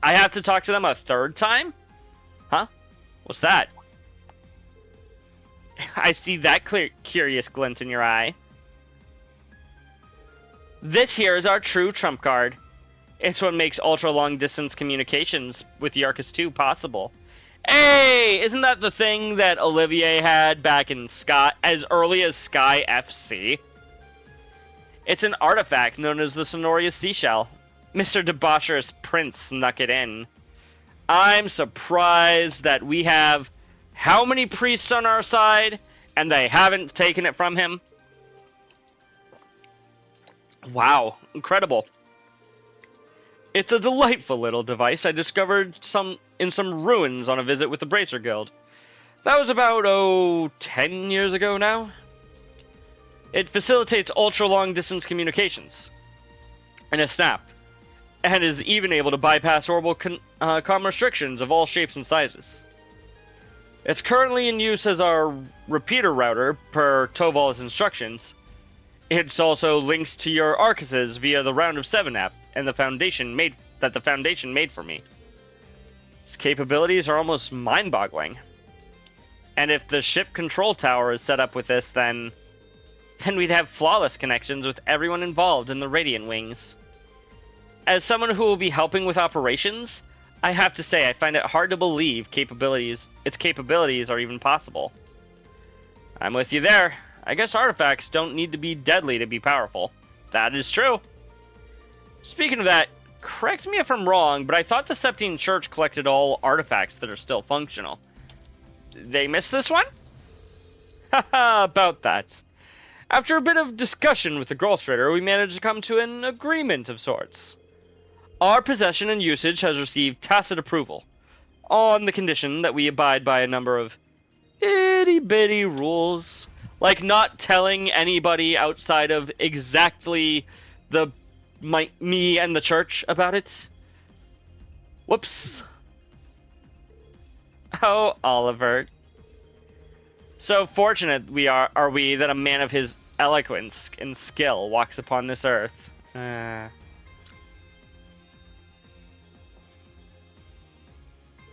I have to talk to them a third time? Huh? What's that? I see that curious glint in your eye. This here is our true trump card. It's what makes ultra-long-distance communications with Yarkus 2 possible. Hey! Isn't that the thing that Olivier had back in as early as Sky FC? It's an artifact known as the Sonorius Seashell. Mr. Debaucherous Prince snuck it in. I'm surprised that we have how many priests on our side, and they haven't taken it from him? Wow, incredible. It's a delightful little device I discovered in some ruins on a visit with the Bracer Guild. That was about, 10 years ago now? It facilitates ultra-long distance communications in a snap, and is even able to bypass orbital comm restrictions of all shapes and sizes. It's currently in use as our repeater router per Toval's instructions. It's also links to your Arcuses via the Round of 7 app and the Foundation made for me. Its capabilities are almost mind-boggling. And if the ship control tower is set up with this, then we'd have flawless connections with everyone involved in the Radiant Wings. As someone who will be helping with operations, I have to say I find it hard to believe its capabilities are even possible. I'm with you there. I guess artifacts don't need to be deadly to be powerful. That is true. Speaking of that, correct me if I'm wrong, but I thought the Septine Church collected all artifacts that are still functional. They missed this one? Haha, about that. After a bit of discussion with the Grolstrader, we managed to come to an agreement of sorts. Our possession and usage has received tacit approval, on the condition that we abide by a number of itty-bitty rules, like not telling anybody outside of exactly me and the church about it. Whoops. Oh, Oliver. So fortunate are we that a man of his eloquence and skill walks upon this earth.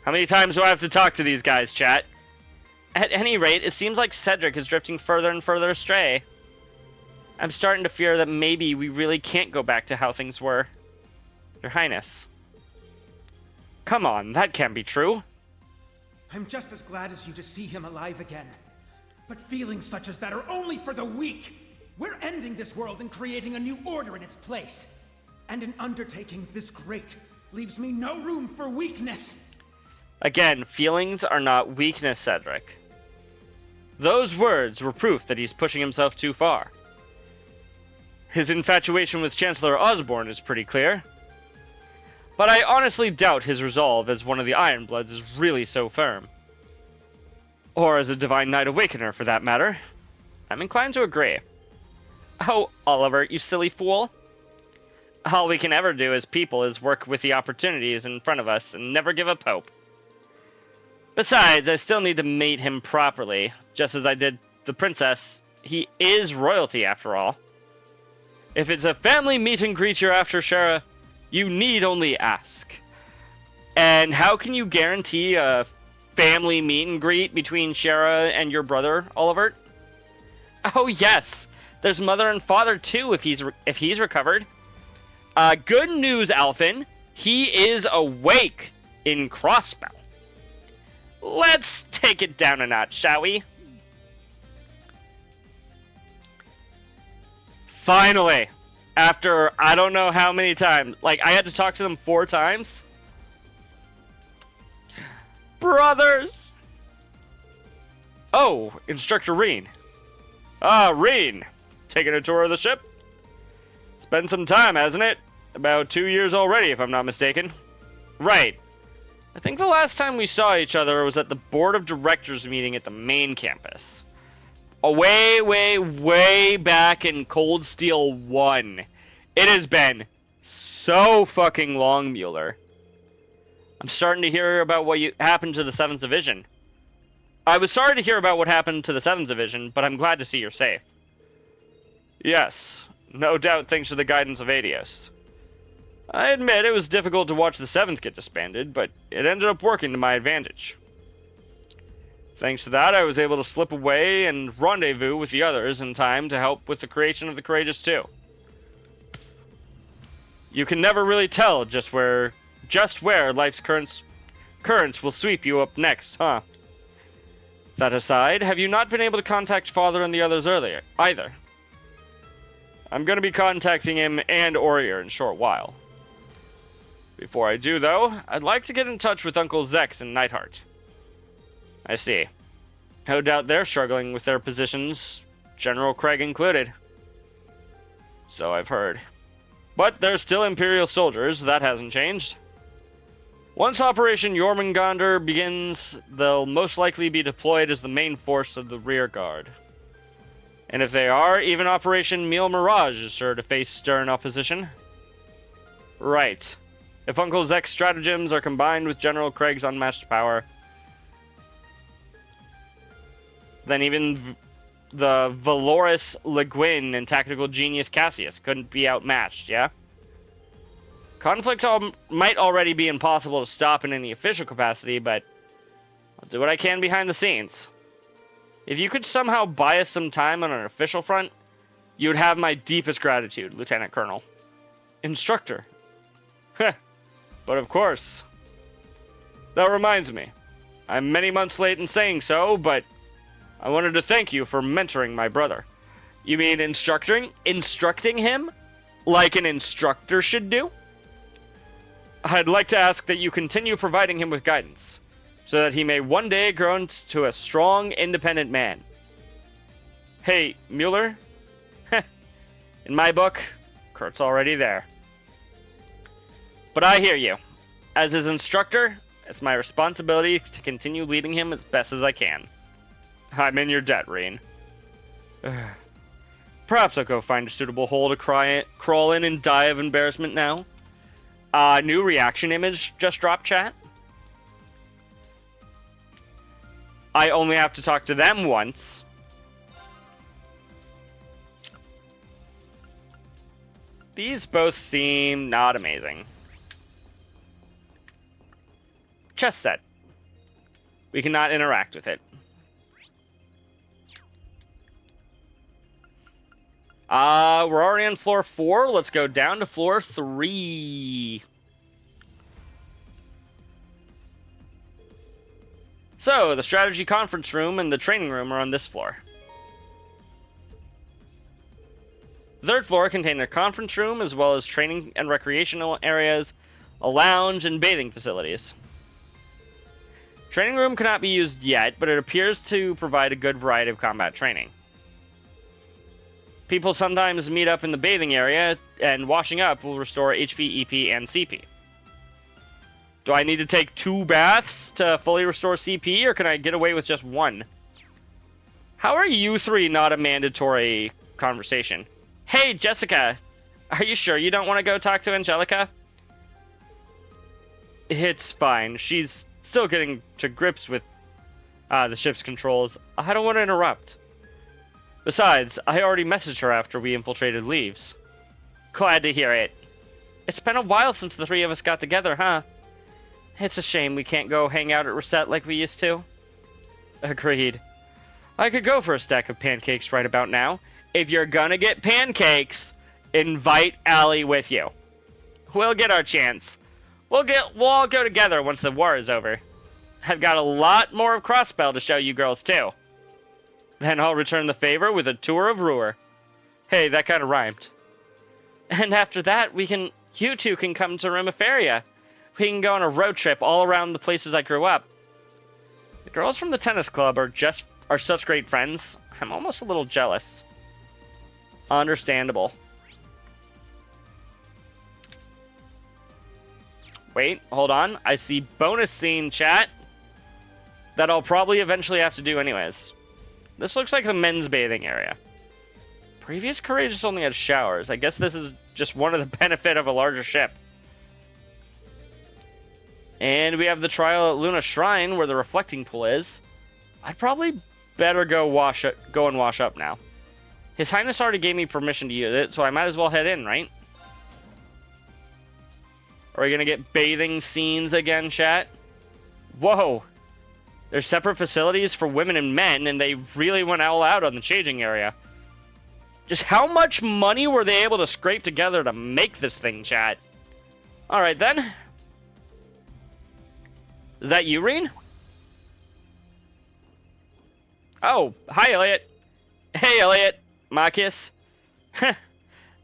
How many times do I have to talk to these guys, chat? At any rate, it seems like Cedric is drifting further and further astray. I'm starting to fear that maybe we really can't go back to how things were. Your Highness. Come on, that can't be true. I'm just as glad as you to see him alive again. But feelings such as that are only for the weak. We're ending this world and creating a new order in its place. And an undertaking this great leaves me no room for weakness. Again, feelings are not weakness, Cedric. Those words were proof that he's pushing himself too far. His infatuation with Chancellor Osborne is pretty clear. But I honestly doubt his resolve as one of the Ironbloods is really so firm. Or as a Divine Knight Awakener, for that matter. I'm inclined to agree. Oh, Oliver, you silly fool. All we can ever do as people is work with the opportunities in front of us and never give up hope. Besides, I still need to mate him properly, just as I did the princess. He is royalty, after all. If it's a family meet and greet you're after, Shara, you need only ask. And how can you guarantee a family meet and greet between Shara and your brother, Oliver? Oh yes, there's mother and father too if he's recovered. Good news, Alphen. He is awake in Crossbell. Let's take it down a notch, shall we? Finally, after I don't know how many times, like I had to talk to them 4 times. Brothers! Oh, Instructor Reen. Ah, Reen. Taking a tour of the ship? It's been some time, hasn't it? About 2 years already, if I'm not mistaken. Right. I think the last time we saw each other was at the Board of Directors meeting at the main campus. Way back in Cold Steel 1. It has been so fucking long, Mueller. I'm starting to hear about what happened to the 7th Division. I was sorry to hear about what happened to the 7th Division, but I'm glad to see you're safe. Yes, no doubt thanks to the guidance of Adios. I admit it was difficult to watch the 7th get disbanded, but it ended up working to my advantage. Thanks to that, I was able to slip away and rendezvous with the others in time to help with the creation of the Courageous 2. You can never really tell just where life's currents will sweep you up next, huh? That aside, have you not been able to contact Father and the others earlier, either? I'm going to be contacting him and Aurier in a short while. Before I do, though, I'd like to get in touch with Uncle Zex and Neidhart. I see. No doubt they're struggling with their positions, General Craig included. So I've heard. But they're still Imperial soldiers, that hasn't changed. Once Operation Jormungandr begins, they'll most likely be deployed as the main force of the rear guard. And if they are, even Operation Mille Mirage is sure to face stern opposition. Right. If Uncle Zek's stratagems are combined with General Craig's unmatched power, than even the valorous Le Guin and tactical genius Cassius couldn't be outmatched, yeah? Conflict might already be impossible to stop in any official capacity, but I'll do what I can behind the scenes. If you could somehow buy us some time on an official front, you would have my deepest gratitude, Lieutenant Colonel. Instructor. Heh. But of course. That reminds me. I'm many months late in saying so, but I wanted to thank you for mentoring my brother. You mean instructing him like an instructor should do? I'd like to ask that you continue providing him with guidance, so that he may one day grow into a strong, independent man. Hey, Mueller? In my book, Kurt's already there. But I hear you. As his instructor, it's my responsibility to continue leading him as best as I can. I'm in your debt, Rean. Perhaps I'll go find a suitable hole to crawl in and die of embarrassment now. New reaction image just dropped, chat. I only have to talk to them once. These both seem not amazing. Chess set. We cannot interact with it. We're already on floor 4. Let's go down to floor 3. So, the strategy conference room and the training room are on this floor. The third floor contains a conference room as well as training and recreational areas, a lounge, and bathing facilities. Training room cannot be used yet, but it appears to provide a good variety of combat training. People sometimes meet up in the bathing area, and washing up will restore HP, EP, and CP. Do I need to take 2 baths to fully restore CP, or can I get away with just 1? How are you 3 not a mandatory conversation? Hey, Jessica, are you sure you don't want to go talk to Angelica? It's fine. She's still getting to grips with the ship's controls. I don't want to interrupt. Besides, I already messaged her after we infiltrated Leaves. Glad to hear it. It's been a while since the 3 of us got together, huh? It's a shame we can't go hang out at Reset like we used to. Agreed. I could go for a stack of pancakes right about now. If you're gonna get pancakes, invite Allie with you. We'll get our chance. We'll all go together once the war is over. I've got a lot more of Crossbell to show you girls too. Then I'll return the favor with a tour of Ruhr. Hey, that kind of rhymed. And after that, you two can come to Rimaferia. We can go on a road trip all around the places I grew up. The girls from the tennis club are such great friends. I'm almost a little jealous. Understandable. Wait, hold on. I see bonus scene, chat, that I'll probably eventually have to do anyways. This looks like the men's bathing area. Previous Courageous only had showers. I guess this is just one of the benefit of a larger ship. And we have the trial at Luna Shrine where the reflecting pool is. I'd probably better go and wash up now. His Highness already gave me permission to use it, so I might as well head in, right? Are we gonna get bathing scenes again, chat? Whoa! There's separate facilities for women and men, and they really went all out on the changing area. Just how much money were they able to scrape together to make this thing, chat? Alright then. Is that you, Reen? Oh, hi, Elliot. Hey, Elliot. Marcus.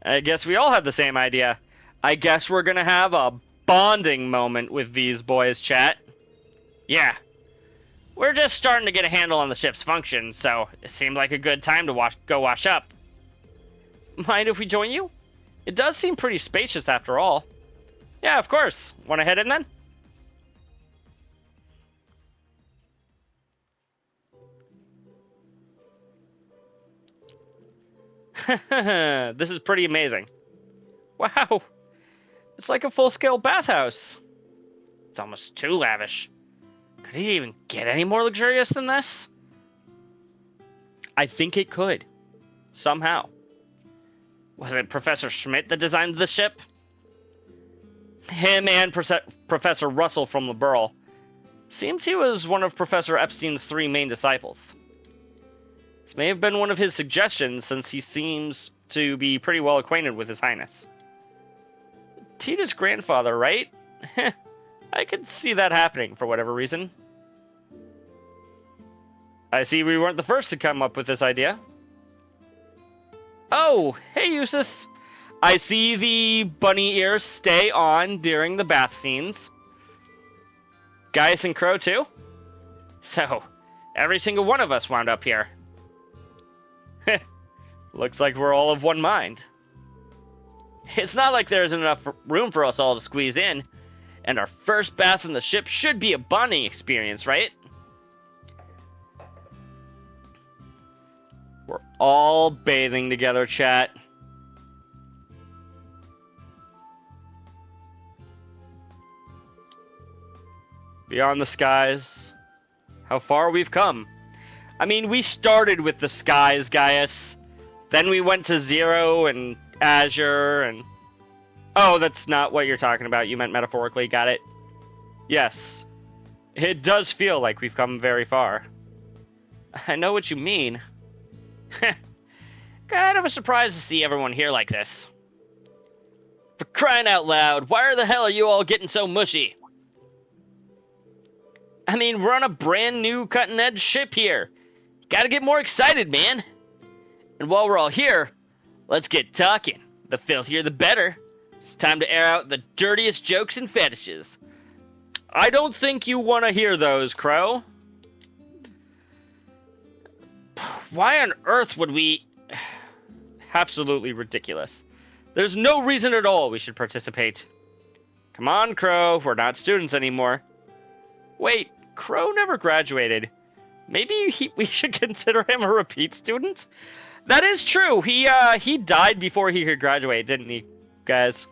I guess we all have the same idea. I guess we're gonna have a bonding moment with these boys, chat. Yeah. We're just starting to get a handle on the ship's function, so it seemed like a good time to go wash up. Mind if we join you? It does seem pretty spacious after all. Yeah, of course. Want to head in then? This is pretty amazing. Wow. It's like a full-scale bathhouse. It's almost too lavish. Could he even get any more luxurious than this? I think it could. Somehow. Was it Professor Schmidt that designed the ship? Him and Professor Russell from Liberl. Seems he was one of Professor Epstein's 3 main disciples. This may have been one of his suggestions, since he seems to be pretty well acquainted with His Highness. Tita's grandfather, right? I could see that happening for whatever reason. I see we weren't the first to come up with this idea. Oh, hey Eustace. I see the bunny ears stay on during the bath scenes. Gaius and Crow too? So, every single one of us wound up here. Looks like we're all of one mind. It's not like there isn't enough room for us all to squeeze in, and our first bath in the ship should be a bonding experience, right? We're all bathing together, chat. Beyond the skies, how far we've come. I mean, we started with the skies, Gaius. Then we went to Zero and Azure and... Oh, that's not what you're talking about. You meant metaphorically. Got it? Yes. It does feel like we've come very far. I know what you mean. Kind of a surprise to see everyone here like this. For crying out loud, why the hell are you all getting so mushy? I mean, we're on a brand new cutting-edge ship here. Gotta get more excited, man. And while we're all here, let's get talking. The filthier the better. It's time to air out the dirtiest jokes and fetishes. I don't think you want to hear those, Crow. Why on earth would we... Absolutely ridiculous. There's no reason at all we should participate. Come on, Crow. We're not students anymore. Wait, Crow never graduated. Maybe we should consider him a repeat student? That is true. He died before he could graduate, didn't he, guys?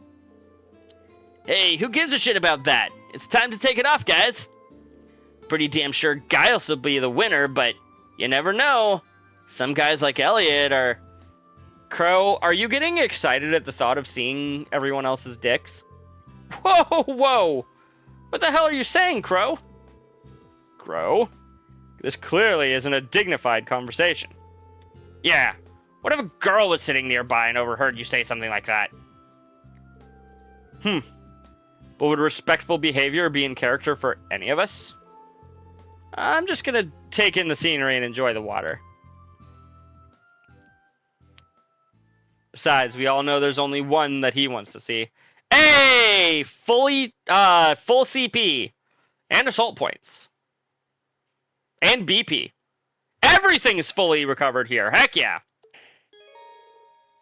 Hey, who gives a shit about that? It's time to take it off, guys. Pretty damn sure Gaius will be the winner, but you never know. Some guys like Elliot are... Crow, are you getting excited at the thought of seeing everyone else's dicks? Whoa, whoa! What the hell are you saying, Crow? Crow? This clearly isn't a dignified conversation. Yeah, what if a girl was sitting nearby and overheard you say something like that? But would respectful behavior be in character for any of us? I'm just gonna take in the scenery and enjoy the water. Besides, we all know there's only one that he wants to see. Hey! Full CP. And assault points. And BP. Everything's fully recovered here. Heck yeah.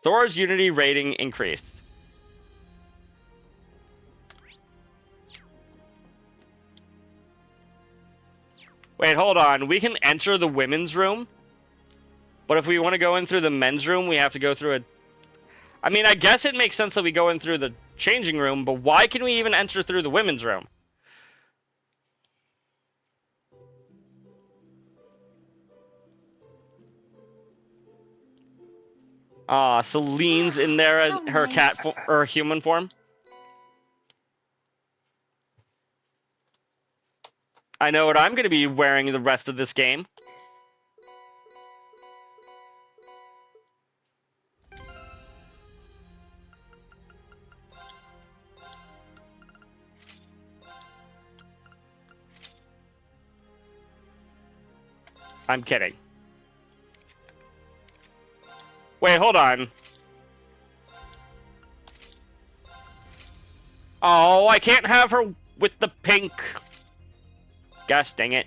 Thor's Unity rating increased. Wait, hold on. We can enter the women's room? But if we want to go in through the men's room, we have to go through a... I mean, I guess it makes sense that we go in through the changing room, but why can we even enter through the women's room? Celine's in there as her cat or human form. I know what I'm going to be wearing the rest of this game. I'm kidding. Wait, hold on. Oh, I can't have her with the pink. Gosh dang it.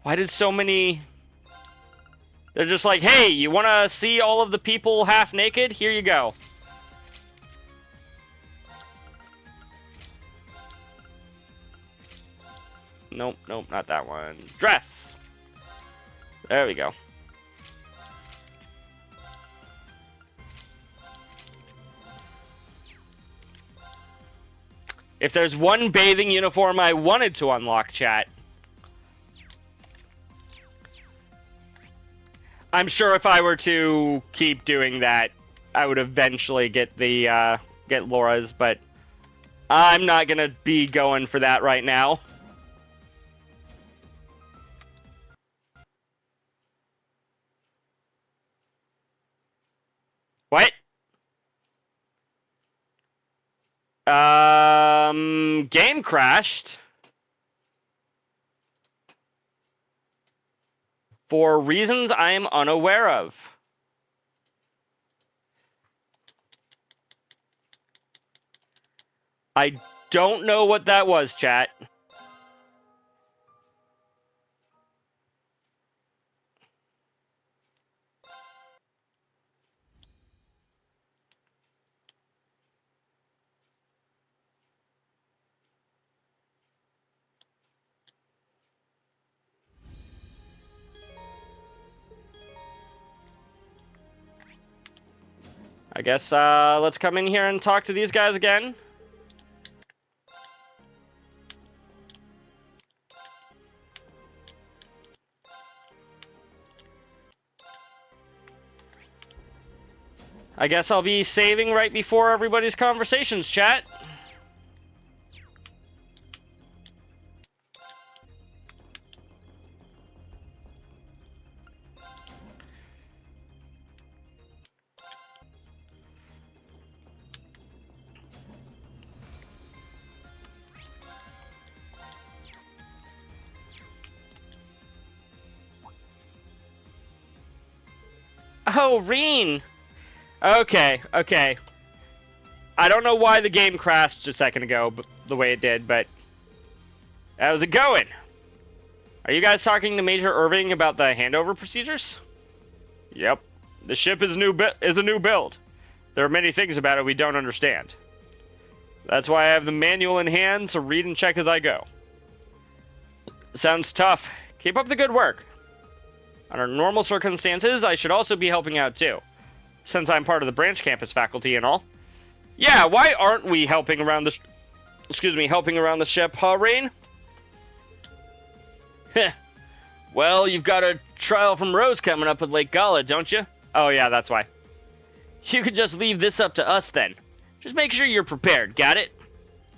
Why did so many... They're just like, hey, you want to see all of the people half naked? Here you go. Nope, nope, not that one. Dress! There we go. If there's one bathing uniform I wanted to unlock, chat, I'm sure if I were to keep doing that, I would eventually get the get Laura's, but I'm not gonna be going for that right now. What? Game crashed. For reasons I am unaware of. I don't know what that was, chat. I guess let's come in here and talk to these guys again. I guess I'll be saving right before everybody's conversations, chat. Oh, Reen! Okay. I don't know why the game crashed a second ago, but the way it did, but how's it going? Are you guys talking to Major Irving about the handover procedures? Yep. The ship is a new build. There are many things about it we don't understand. That's why I have the manual in hand to read and check as I go. Sounds tough. Keep up the good work. Under normal circumstances, I should also be helping out too, since I'm part of the branch campus faculty and all. Yeah, why aren't we helping around the helping around the ship, huh, Rain? Heh. Well, you've got a trial from Rose coming up with Lake Gala, don't you? Oh yeah, that's why. You could just leave this up to us then. Just make sure you're prepared, got it?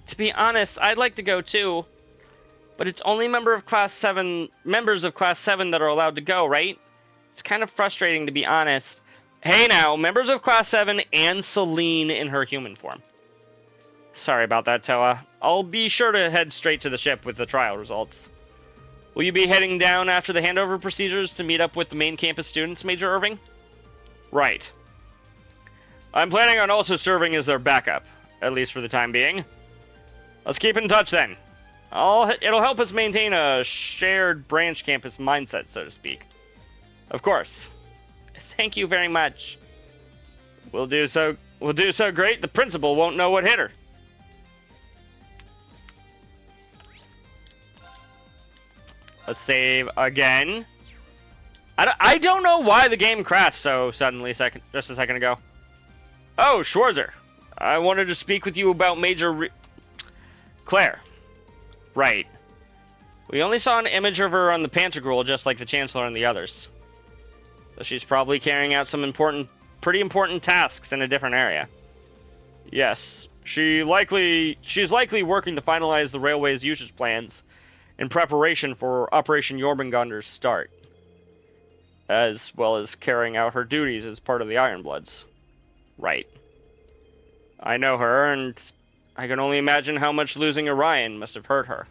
To be honest, I'd like to go too. But it's only members of Class 7 that are allowed to go, right? It's kind of frustrating, to be honest. Hey now, members of Class 7 and Celine in her human form. Sorry about that, Toa. I'll be sure to head straight to the ship with the trial results. Will you be heading down after the handover procedures to meet up with the main campus students, Major Irving? Right. I'm planning on also serving as their backup, at least for the time being. Let's keep in touch then. It'll help us maintain a shared branch campus mindset, so to speak. Of course. Thank you very much. We'll do so great, the principal won't know what hit her. Let's save again. I don't know why the game crashed so suddenly just a second ago. Oh, Schwarzer. I wanted to speak with you about Claire. Right. We only saw an image of her on the Pantagruel, just like the Chancellor and the others. So she's probably carrying out some pretty important tasks in a different area. Yes, she's likely working to finalize the railway's usage plans in preparation for Operation Jormungandr's start, as well as carrying out her duties as part of the Ironbloods. Right. I know her, and I can only imagine how much losing Orion must have hurt her.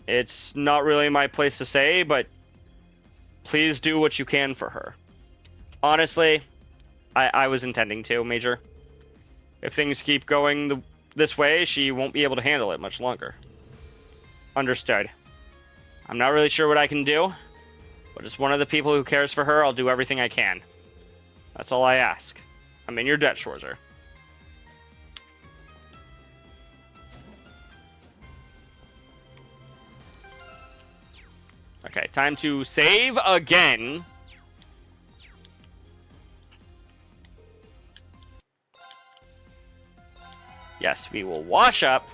It's not really my place to say, but please do what you can for her. Honestly, I was intending to, Major. If things keep going this way, she won't be able to handle it much longer. Understood. I'm not really sure what I can do, but as one of the people who cares for her, I'll do everything I can. That's all I ask. I'm in your debt, Schwarzer. Okay, time to save again. Yes, we will wash up.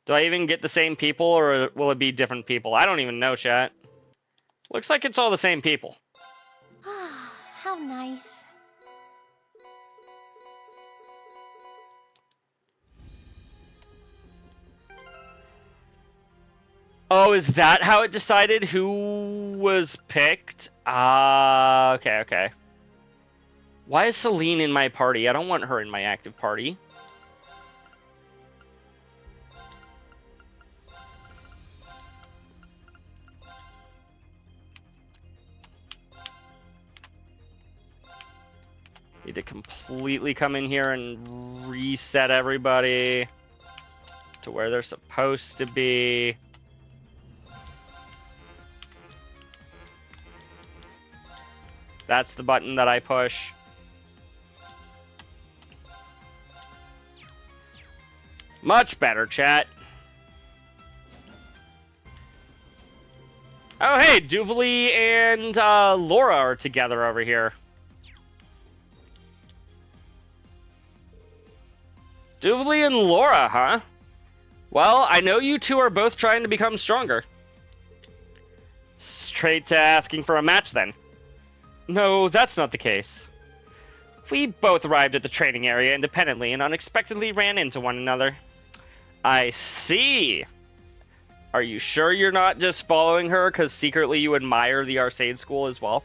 Do I even get the same people, or will it be different people? I don't even know, chat. Looks like it's all the same people. How nice. Oh, is that how it decided who was picked? Okay. Why is Celine in my party? I don't want her in my active party. Need to completely come in here and reset everybody to where they're supposed to be. That's the button that I push. Much better, chat. Oh, hey, Duvali and Laura are together over here. Duvali and Laura, huh? Well, I know you two are both trying to become stronger. Straight to asking for a match, then. No, that's not the case. We both arrived at the training area independently and unexpectedly ran into one another. I see. Are you sure you're not just following her because secretly you admire the Arcade School as well?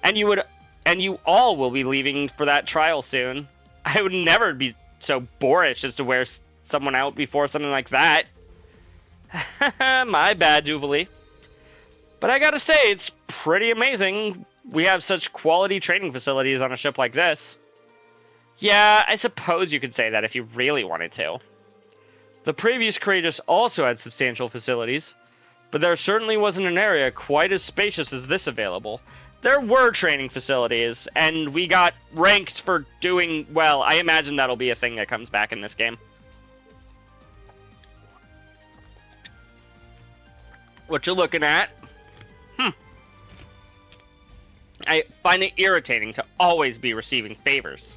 And you all will be leaving for that trial soon. I would never be so boorish as to wear someone out before something like that. My bad, Duvali. But I gotta say, it's pretty amazing we have such quality training facilities on a ship like this. Yeah, I suppose you could say that if you really wanted to. The previous Courageous also had substantial facilities, but there certainly wasn't an area quite as spacious as this available. There were training facilities, and we got ranked for doing well. I imagine that'll be a thing that comes back in this game. What you looking at? I find it irritating to always be receiving favors.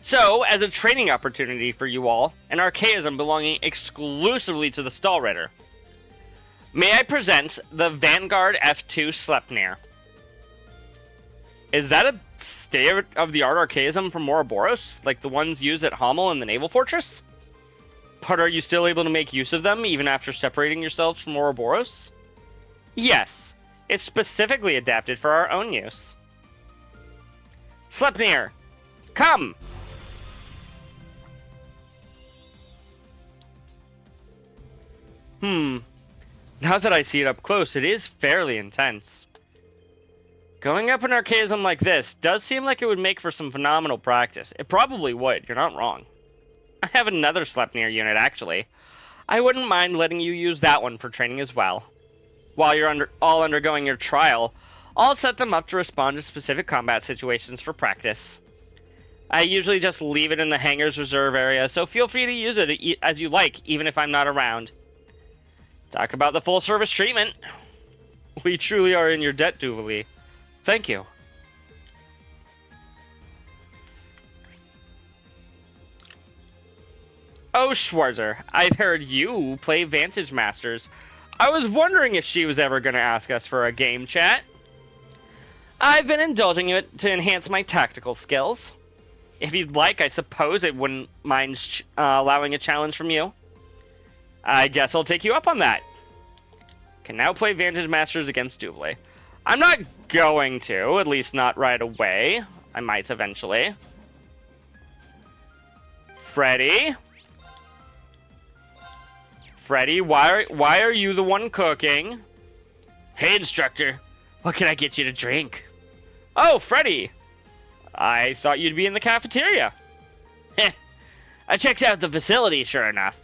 So, as a training opportunity for you all, an archaism belonging exclusively to the Stahlritter, may I present the Vanguard F2 Sleipnir. Is that a state-of-the-art archaism from Ouroboros, like the ones used at Hamel in the Naval Fortress? But are you still able to make use of them, even after separating yourselves from Ouroboros? Yes. It's specifically adapted for our own use. Sleipnir, come! Now that I see it up close, it is fairly intense. Going up an archaism like this does seem like it would make for some phenomenal practice. It probably would, you're not wrong. I have another Sleipnir unit, actually. I wouldn't mind letting you use that one for training as well. While you're all undergoing your trial, I'll set them up to respond to specific combat situations for practice. I usually just leave it in the hangar's reserve area, so feel free to use it as you like, even if I'm not around. Talk about the full service treatment. We truly are in your debt, Duvali. Thank you. Oh, Schwarzer, I've heard you play Vantage Masters. I was wondering if she was ever going to ask us for a game chat. I've been indulging it to enhance my tactical skills. If you'd like, I suppose I wouldn't mind allowing a challenge from you. I guess I'll take you up on that. Can now play Vantage Masters against Duvali. I'm not going to, at least not right away. I might eventually. Freddy? Freddy, why are you the one cooking? Hey, instructor. What can I get you to drink? Oh, Freddy. I thought you'd be in the cafeteria. Heh. I checked out the facility, sure enough.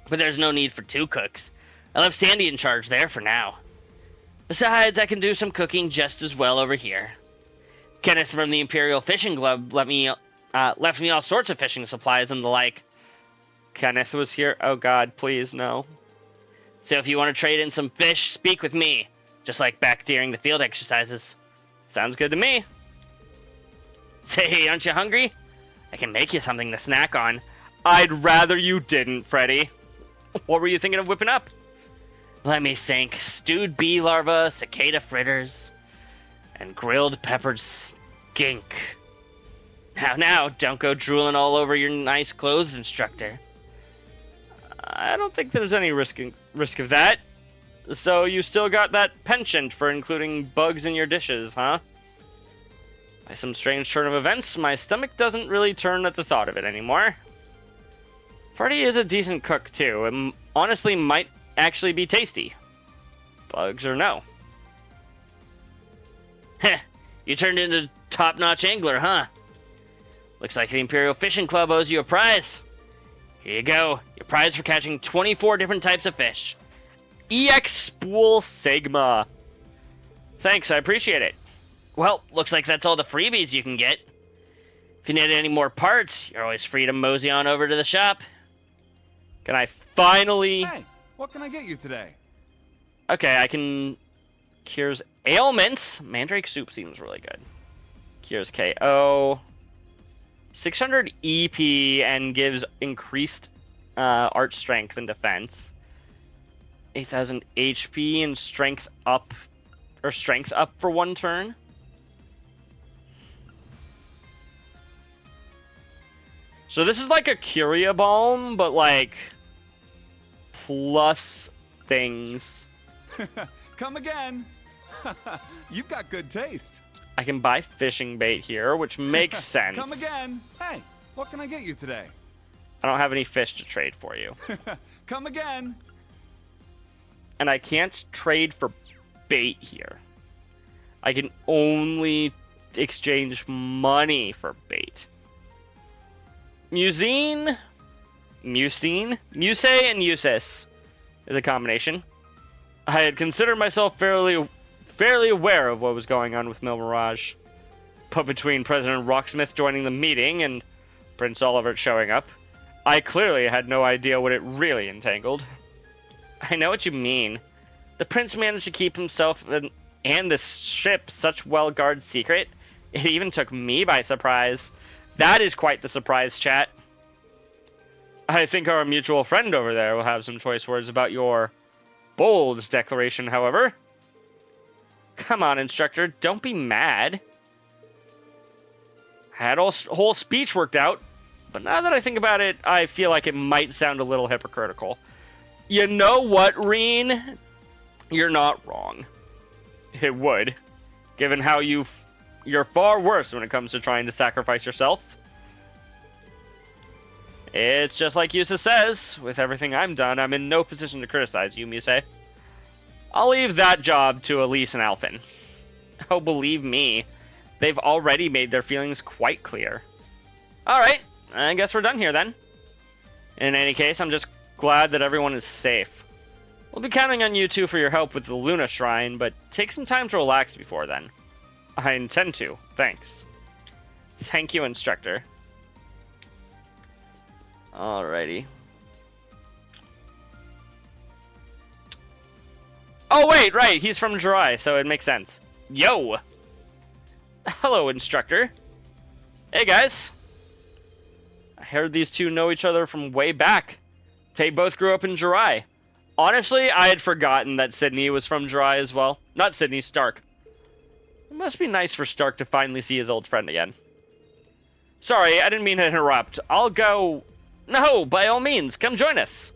But there's no need for two cooks. I left Sandy in charge there for now. Besides, I can do some cooking just as well over here. Kenneth from the Imperial Fishing Club left me all sorts of fishing supplies and the like. Kenneth was here? Oh god, please, no. So if you want to trade in some fish, speak with me. Just like back during the field exercises. Sounds good to me. Say, aren't you hungry? I can make you something to snack on. I'd rather you didn't, Freddy. What were you thinking of whipping up? Let me think. Stewed bee larva, cicada fritters, and grilled peppered skink. Now, don't go drooling all over your nice clothes, instructor. I don't think there's any risk of that. So you still got that penchant for including bugs in your dishes, huh? By some strange turn of events, my stomach doesn't really turn at the thought of it anymore. Freddy is a decent cook, too, and honestly might actually be tasty. Bugs or no. Heh, you turned into top-notch angler, huh? Looks like the Imperial Fishing Club owes you a prize. Here you go, your prize for catching 24 different types of fish. EX Spool Sigma. Thanks, I appreciate it. Well, looks like that's all the freebies you can get. If you need any more parts, you're always free to mosey on over to the shop. Can I finally... Hey, what can I get you today? Okay, I can... Cures ailments. Mandrake soup seems really good. Cures KO. 600 EP and gives increased art strength and defense. 8,000 HP and strength up for 1 turn. So this is like a Curia Balm, but like plus things. Come again. You've got good taste. I can buy fishing bait here, which makes sense. Come again. Hey, what can I get you today? I don't have any fish to trade for you. Come again. And I can't trade for bait here. I can only exchange money for bait. Muse and Musis is a combination. I had considered myself fairly aware of what was going on with Mil Mirage. But between President Rocksmith joining the meeting and Prince Olivert showing up, I clearly had no idea what it really entailed. I know what you mean. The Prince managed to keep himself and this ship such well-guarded secret, it even took me by surprise. That is quite the surprise, chat. I think our mutual friend over there will have some choice words about your bold declaration, however. Come on, instructor, don't be mad. I had a whole speech worked out, but now that I think about it, I feel like it might sound a little hypocritical. You know what, Reen? You're not wrong. It would, given how you're far worse when it comes to trying to sacrifice yourself. It's just like Yusa says, with everything I'm done, I'm in no position to criticize you, Muse. I'll leave that job to Elise and Alphen. Oh, believe me, they've already made their feelings quite clear. Alright, I guess we're done here then. In any case, I'm just glad that everyone is safe. We'll be counting on you two for your help with the Luna Shrine, but take some time to relax before then. I intend to, thanks. Thank you, instructor. Alrighty. Oh wait, right, he's from Jirai, so it makes sense. Yo! Hello, instructor. Hey guys. I heard these two know each other from way back. They both grew up in Jirai. Honestly, I had forgotten that Sydney was from Jirai as well. Not Sydney, Stark. It must be nice for Stark to finally see his old friend again. Sorry, I didn't mean to interrupt. I'll go... No, by all means, come join us.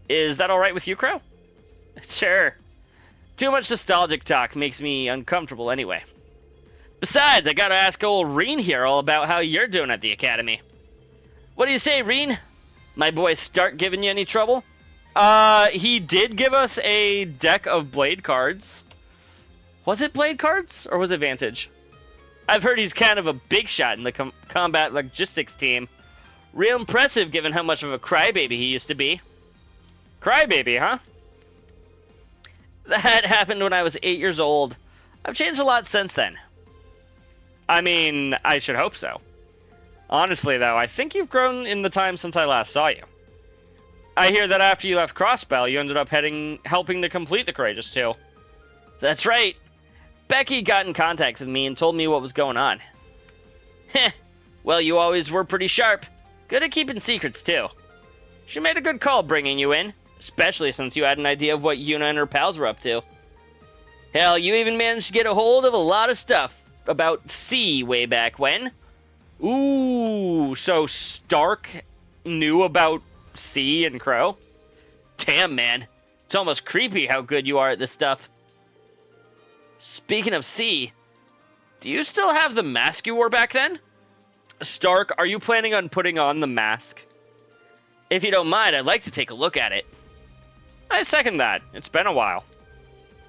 Is that alright with you, Crow? Sure. Too much nostalgic talk makes me uncomfortable anyway. Besides, I gotta ask old Reen here all about how you're doing at the Academy. What do you say, Reen? My boy Stark giving you any trouble? He did give us a deck of Blade cards. Was it Blade cards, or was it Vantage? I've heard he's kind of a big shot in the combat logistics team. Real impressive given how much of a crybaby he used to be. Crybaby, huh? That happened when I was 8 years old. I've changed a lot since then. I mean, I should hope so. Honestly, though, I think you've grown in the time since I last saw you. I hear that after you left Crossbell, you ended up helping to complete the Courageous 2. That's right. Becky got in contact with me and told me what was going on. Heh. Well, you always were pretty sharp. Good at keeping secrets, too. She made a good call bringing you in, especially since you had an idea of what Yuna and her pals were up to. Hell, you even managed to get a hold of a lot of stuff about C way back when. Ooh, so Stark knew about C and Crow? Damn, man. It's almost creepy how good you are at this stuff. Speaking of C, do you still have the mask you wore back then? Stark, are you planning on putting on the mask? If you don't mind, I'd like to take a look at it. I second that. It's been a while.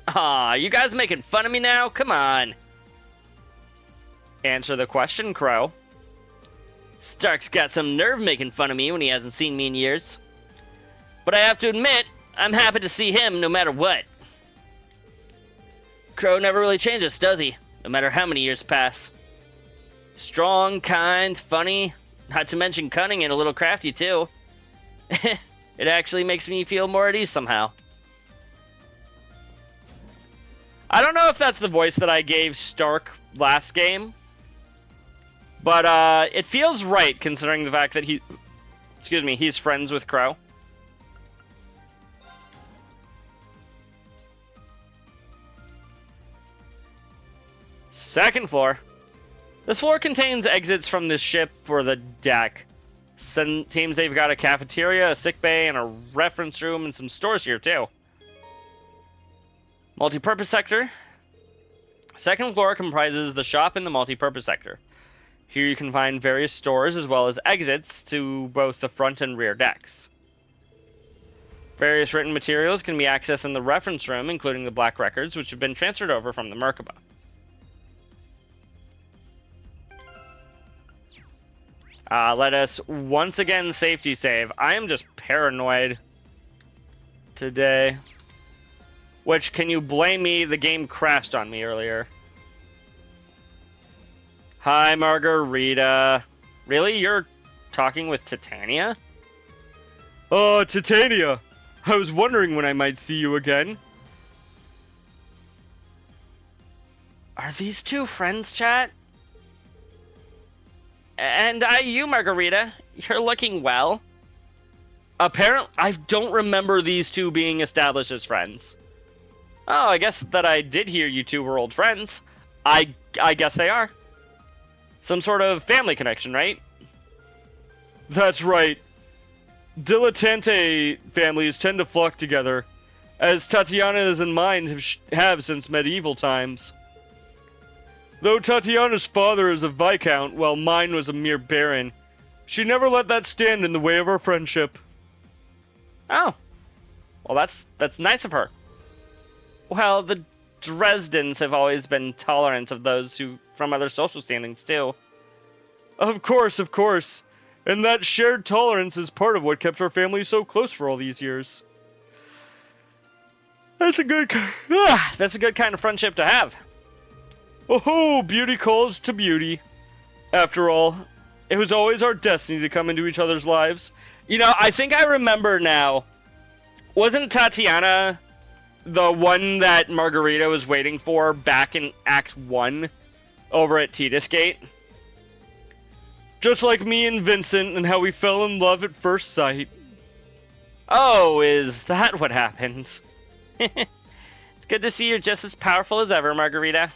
Aw, you guys making fun of me now? Come on. Answer the question, Crow. Stark's got some nerve making fun of me when he hasn't seen me in years. But I have to admit, I'm happy to see him no matter what. Crow never really changes, does he? No matter how many years pass. Strong, kind, funny, not to mention cunning and a little crafty too. It actually makes me feel more at ease somehow. I don't know if that's the voice that I gave Stark last game, but it feels right considering the fact that he's friends with Crow. Second floor. This floor contains exits from the ship or the deck. Seems they've got a cafeteria, a sick bay, and a reference room, and some stores here too. Multi-purpose sector. Second floor comprises the shop and the multi-purpose sector. Here you can find various stores as well as exits to both the front and rear decks. Various written materials can be accessed in the reference room, including the black records, which have been transferred over from the Merkaba. Let us once again safety save. I am just paranoid today. Which, can you blame me? The game crashed on me earlier. Hi, Margarita. Really? You're talking with Titania? Oh, Titania. I was wondering when I might see you again. Are these two friends, chat? And you, Margarita, you're looking well. Apparently, I don't remember these two being established as friends. Oh, I guess that I did hear you two were old friends. I guess they are. Some sort of family connection, right? That's right. Dilettante families tend to flock together, as Tatiana's and mine have since medieval times. Though Tatiana's father is a viscount, while mine was a mere baron, she never let that stand in the way of our friendship. Oh. Well, that's nice of her. Well, the Dresdens have always been tolerant of those who from other social standings, too. Of course, of course. And that shared tolerance is part of what kept our family so close for all these years. That's a good kind of friendship to have. Oh, beauty calls to beauty. After all, it was always our destiny to come into each other's lives. You know, I think I remember now. Wasn't Tatiana the one that Margarita was waiting for back in Act 1 over at Tidus Gate? Just like me and Vincent and how we fell in love at first sight. Oh, is that what happened? It's good to see you're just as powerful as ever, Margarita.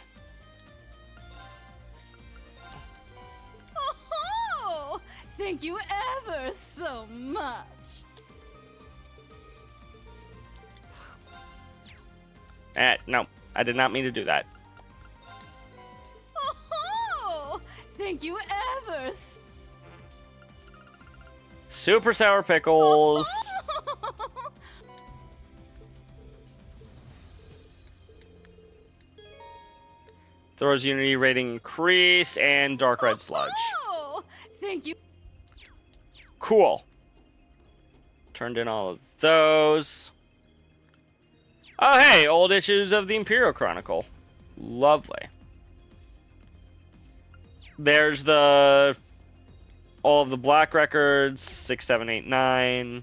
Oh, thank you ever so much. No, I did not mean to do that. Oh, thank you ever so Super sour pickles. Throws Unity rating increase and dark red sludge. Oh, thank you. Cool. Turned in all of those. Oh, hey, old issues of the Imperial Chronicle. Lovely. There's all of the black records, 6, 7, 8, 9.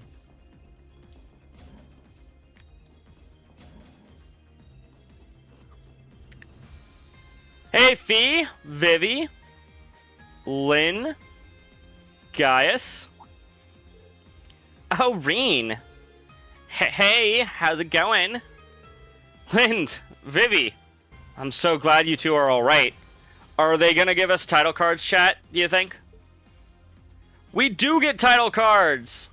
Hey, Fee, Vivi, Lynn, Gaius. Oh, Reen. Hey, how's it going? Lind, Vivi, I'm so glad you two are alright. Are they gonna give us title cards, chat, do you think? We do get title cards!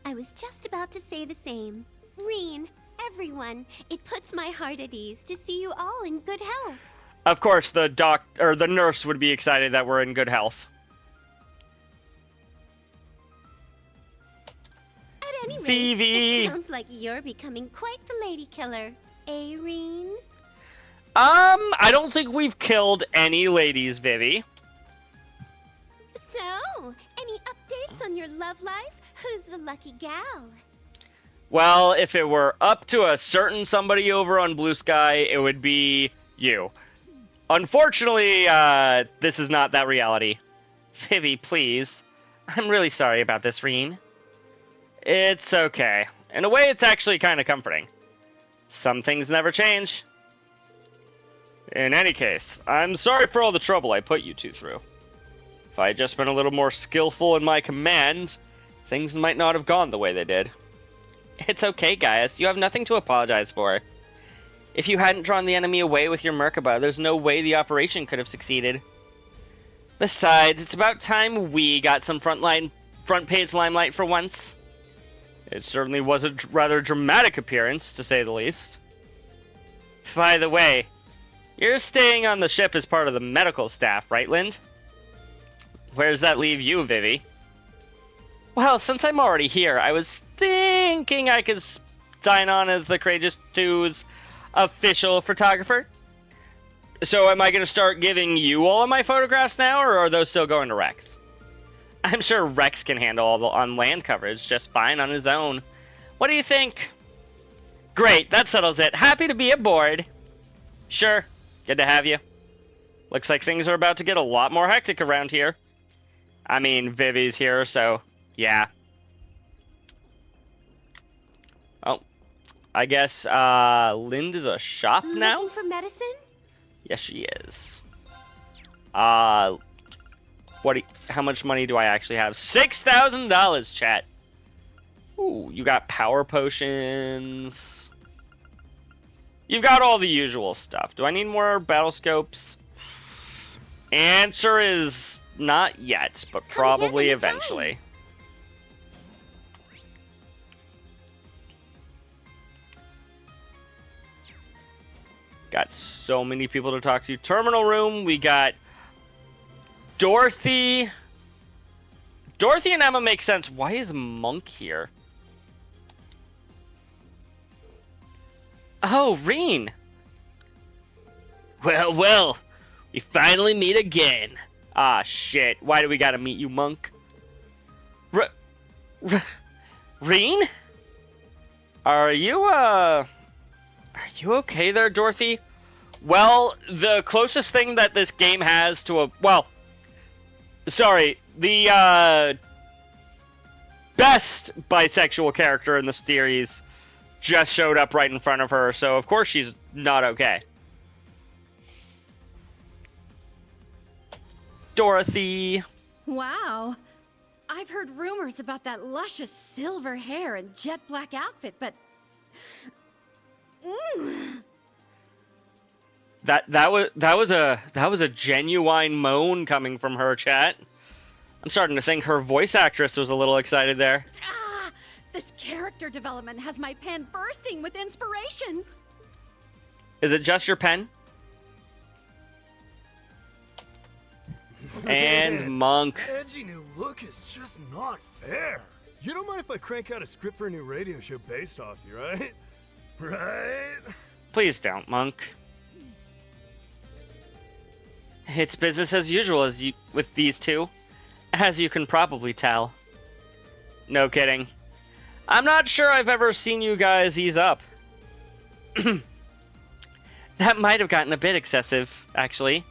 I was just about to say the same. Reen, everyone, it puts my heart at ease to see you all in good health. Of course, the nurse would be excited that we're in good health. At any rate, Vivi. it sounds like you're becoming quite the lady killer, eh, Reen? I don't think we've killed any ladies, Vivi. So, any updates on your love life? Who's the lucky gal? Well, if it were up to a certain somebody over on Blue Sky, it would be you. Unfortunately, this is not that reality. Vivi, please. I'm really sorry about this, Reen. It's okay. In a way, it's actually kind of comforting. Some things never change. In any case, I'm sorry for all the trouble I put you two through. If I had just been a little more skillful in my commands, things might not have gone the way they did. It's okay, guys. You have nothing to apologize for. If you hadn't drawn the enemy away with your Merkaba, there's no way the operation could have succeeded. Besides, it's about time we got some front-page limelight for once. It certainly was a rather dramatic appearance, to say the least. By the way, you're staying on the ship as part of the medical staff, right, Lind? Where does that leave you, Vivi? Well, since I'm already here, I was thinking I could sign on as the Courageous 2's official photographer. So am I going to start giving you all of my photographs now, or are those still going to Rex? I'm sure Rex can handle all the on-land coverage just fine on his own. What do you think? Great, that settles it. Happy to be aboard. Sure, good to have you. Looks like things are about to get a lot more hectic around here. I mean, Vivi's here, so yeah. Oh, I guess Lind is a shop now? Looking for medicine? Yes, she is. How much money do I actually have? $6,000, chat. Ooh, you got power potions. You've got all the usual stuff. Do I need more battle scopes? Answer is not yet, but probably eventually. Got so many people to talk to. Terminal room, we got Dorothy. Dorothy and Emma make sense. Why is Monk here? Oh, Reen. Well, we finally meet again. Ah, shit. Why do we gotta meet you, Monk? Reen? Are you okay there, Dorothy? Well, the closest thing that this game has to a... Well, sorry. The, best bisexual character in the series just showed up right in front of her, so of course she's not okay. Dorothy. Wow. I've heard rumors about that luscious silver hair and jet black outfit, but... That was a genuine moan coming from her, chat. I'm starting to think her voice actress was a little excited there. Ah, this character development has my pen bursting with inspiration. Is it just your pen? And Monk. That edgy new look is just not fair. You don't mind if I crank out a script for a new radio show based off you, right? Right? Please don't, Monk. It's business as usual with these two, as you can probably tell. No kidding. I'm not sure I've ever seen you guys ease up. That might have gotten a bit excessive, actually.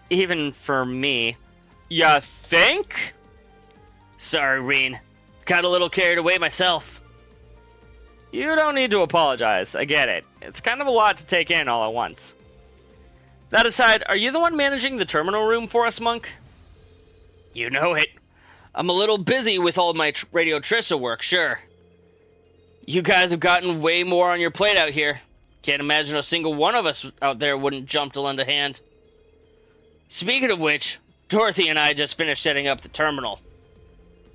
Even for me. Ya think? Sorry, Reen. Got a little carried away myself. You don't need to apologize. I get it. It's kind of a lot to take in all at once. That aside, are you the one managing the terminal room for us, Monk? You know it. I'm a little busy with all my Radio Trissa work, sure. You guys have gotten way more on your plate out here. Can't imagine a single one of us out there wouldn't jump to lend a hand. Speaking of which, Dorothy and I just finished setting up the terminal.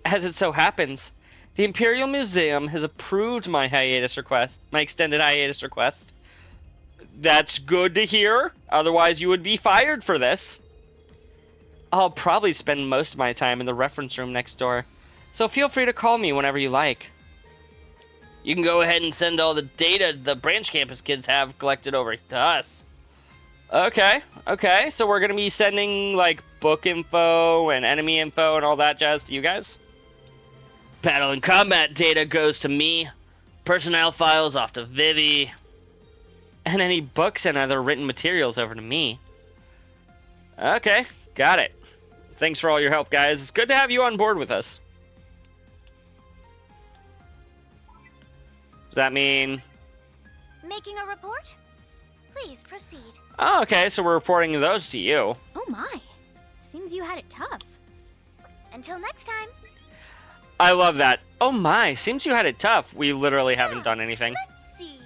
As it so happens, the Imperial Museum has approved my extended hiatus request. That's good to hear, otherwise you would be fired for this. I'll probably spend most of my time in the reference room next door, so feel free to call me whenever you like. You can go ahead and send all the data the branch campus kids have collected over to us. Okay, so we're gonna be sending, like, book info and enemy info and all that jazz to you guys? Battle and combat data goes to me, personnel files off to Vivi, and any books and other written materials over to me. Okay, got it. Thanks for all your help, guys. It's good to have you on board with us. Does that mean... Making a report? Please proceed. Oh, okay, so we're reporting those to you. Oh my. Seems you had it tough. Until next time. I love that. Oh my, seems you had it tough. We literally haven't done anything. Let's see.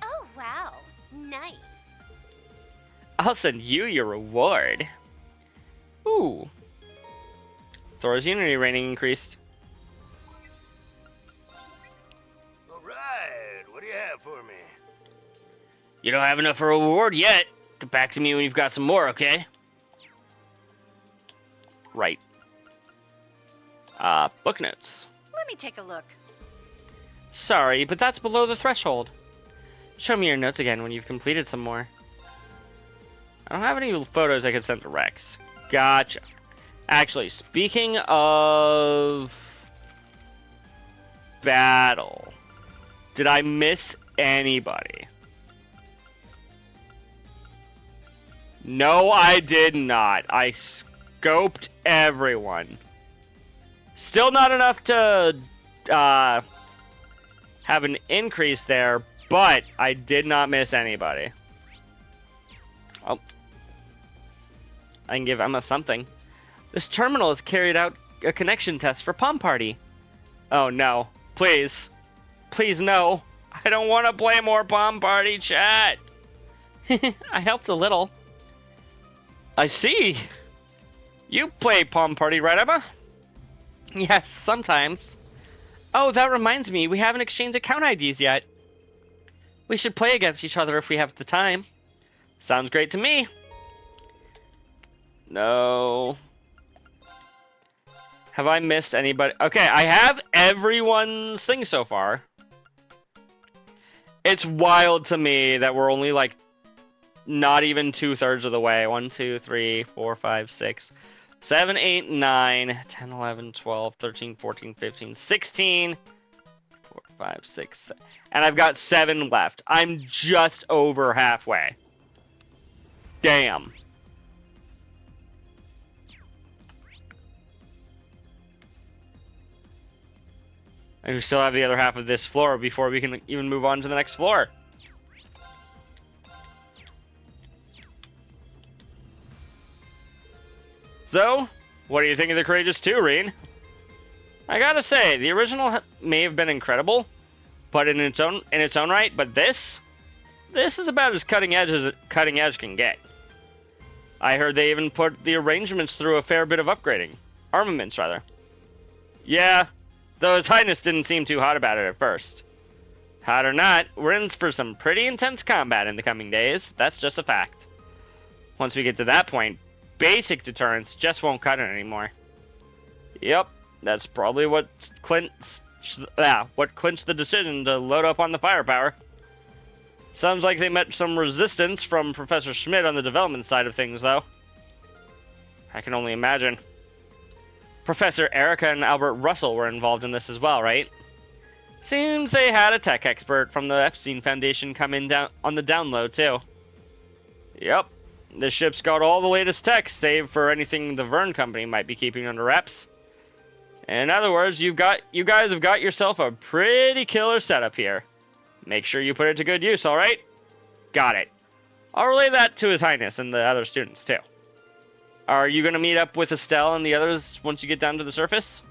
Oh, wow. Nice. I'll send you your reward. Ooh. Thor's Unity rating increased. Alright, what do you have for me? You don't have enough for a reward yet. Get back to me when you've got some more, okay? Right. Book notes. Let me take a look. Sorry, but that's below the threshold. Show me your notes again when you've completed some more. I don't have any photos I could send to Rex. Gotcha. Actually, speaking of... battle. Did I miss anybody? No, I did not. I scoped everyone. Still not enough to have an increase there, but I did not miss anybody. Oh. I can give Emma something. This terminal has carried out a connection test for Palm Party. Oh no. Please. Please no. I don't want to play more Palm Party chat. I helped a little. I see. You play Palm Party, right, Emma? Yes, sometimes. Oh, that reminds me, we haven't exchanged account IDs yet. We should play against each other if we have the time. Sounds great to me. No. Have I missed anybody? Okay, I have everyone's thing so far. It's wild to me that we're only like not even 2/3 of the way. 1, 2, 3, 4, 5, 6, 7, 8, 9, 10, 11, 12, 13, 14, 15, 16, 4, 5, 6, 7. And I've got 7 left. I'm just over halfway. Damn. And we still have the other half of this floor before we can even move on to the next floor. So, what do you think of the Courageous 2, Reen? I gotta say, the original may have been incredible, but in its own right. But this is about as cutting edge can get. I heard they even put the arrangements through a fair bit of upgrading, armaments rather. Yeah. Though His Highness didn't seem too hot about it at first. Hot or not, we're in for some pretty intense combat in the coming days. That's just a fact. Once we get to that point, basic deterrence just won't cut it anymore. Yep, that's probably what clinched the decision to load up on the firepower. Sounds like they met some resistance from Professor Schmidt on the development side of things, though. I can only imagine. Professor Erica and Albert Russell were involved in this as well, right? Seems they had a tech expert from the Epstein Foundation come in on the download, too. Yep, the ship's got all the latest tech, save for anything the Vern Company might be keeping under wraps. In other words, you guys have got yourself a pretty killer setup here. Make sure you put it to good use, alright? Got it. I'll relay that to His Highness and the other students, too. Are you going to meet up with Estelle and the others once you get down to the surface?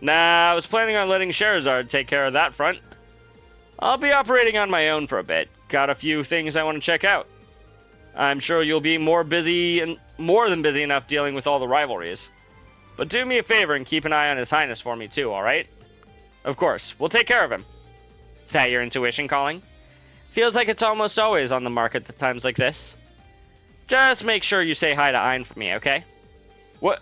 Nah, I was planning on letting Sherazard take care of that front. I'll be operating on my own for a bit. Got a few things I want to check out. I'm sure you'll be more than busy enough dealing with all the rivalries. But do me a favor and keep an eye on His Highness for me too, alright? Of course, we'll take care of him. That your intuition calling? Feels like it's almost always on the market at times like this. Just make sure you say hi to Ein for me, okay? What?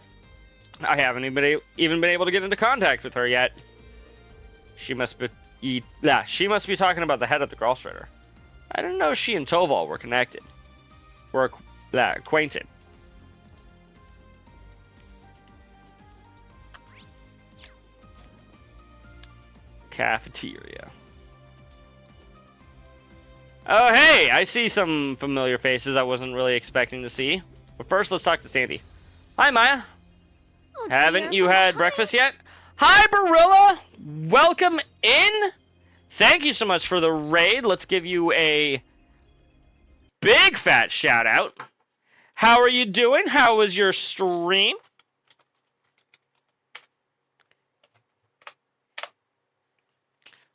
I haven't even been able to get into contact with her yet. She must be talking about the head of the Gralstrider. I didn't know she and Toval were connected. Acquainted. Cafeteria. Oh, hey! I see some familiar faces I wasn't really expecting to see. But first, let's talk to Sandy. Hi, Maya. Oh, Haven't you had breakfast yet? Hi, Barilla! Welcome in! Thank you so much for the raid. Let's give you a big fat shout out. How are you doing? How was your stream?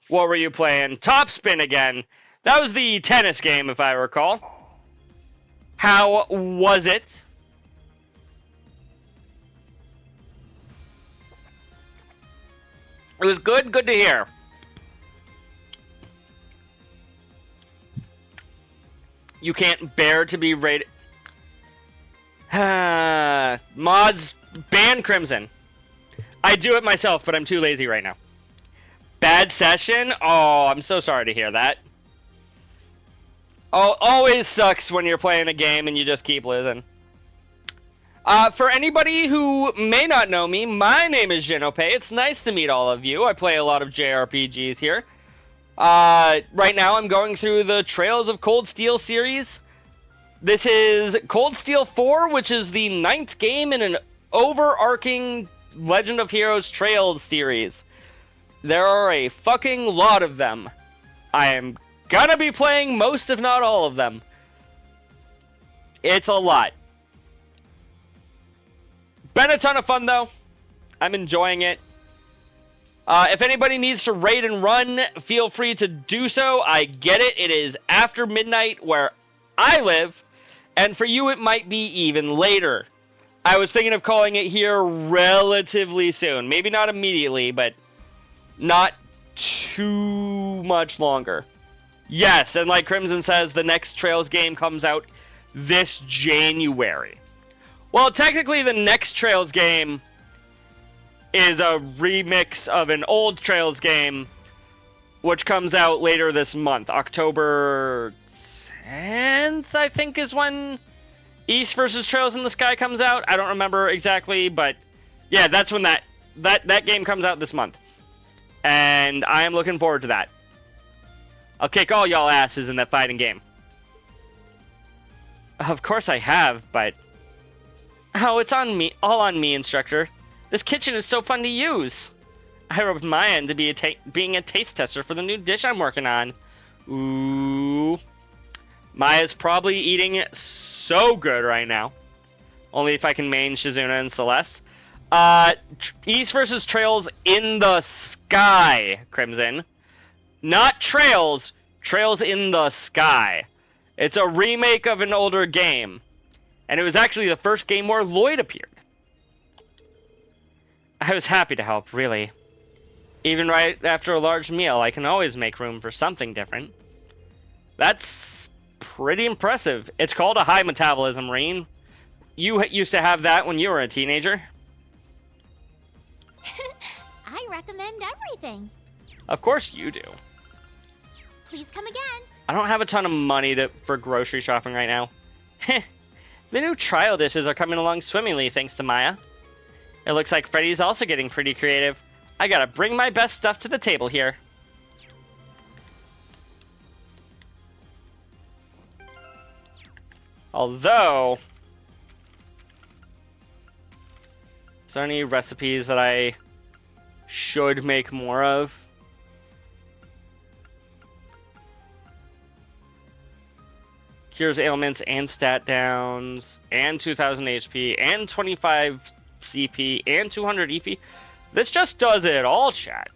What were you playing? Top Spin again. That was the tennis game, if I recall. How was it? It was good. Good to hear. You can't bear to be rated. Mods, ban Crimson. I do it myself, but I'm too lazy right now. Bad session? Oh, I'm so sorry to hear that. Oh, always sucks when you're playing a game and you just keep losing. For anybody who may not know me, my name is Jinope. It's nice to meet all of you. I play a lot of JRPGs here. Right now I'm going through the Trails of Cold Steel series. This is Cold Steel 4, which is the 9th game in an overarching Legend of Heroes Trails series. There are a fucking lot of them. I am gonna be playing most, if not all of them. It's a lot. Been a ton of fun, though. I'm enjoying it. If anybody needs to raid and run, feel free to do so. I get it. It is after midnight where I live, and for you it might be even later. I was thinking of calling it here relatively soon. Maybe not immediately, but not too much longer. Yes, and like Crimson says, the next Trails game comes out this January. Well, technically the next Trails game is a remix of an old Trails game, which comes out later this month. October 10th, I think, is when East vs. Trails in the Sky comes out. I don't remember exactly, but yeah, that's when that game comes out this month. And I am looking forward to that. I'll kick all y'all asses in that fighting game. Of course I have, but... Oh, it's on me, all on me, instructor. This kitchen is so fun to use. I roped Maya into being a taste tester for the new dish I'm working on. Ooh. Maya's probably eating it so good right now. Only if I can main Shizuna and Celeste. East vs. Trails in the Sky, Crimson. Not Trails. Trails in the Sky. It's a remake of an older game. And it was actually the first game where Lloyd appeared. I was happy to help, really. Even right after a large meal, I can always make room for something different. That's pretty impressive. It's called a high metabolism, Reen. You used to have that when you were a teenager. I recommend everything. Of course you do. Please come again. I don't have a ton of money for grocery shopping right now. The new trial dishes are coming along swimmingly thanks to Maya. It looks like Freddy's also getting pretty creative. I gotta bring my best stuff to the table here. Although... is there any recipes that I should make more of? Cures ailments and stat downs, and 2000 HP, and 25 CP, and 200 EP. This just does it all, chat.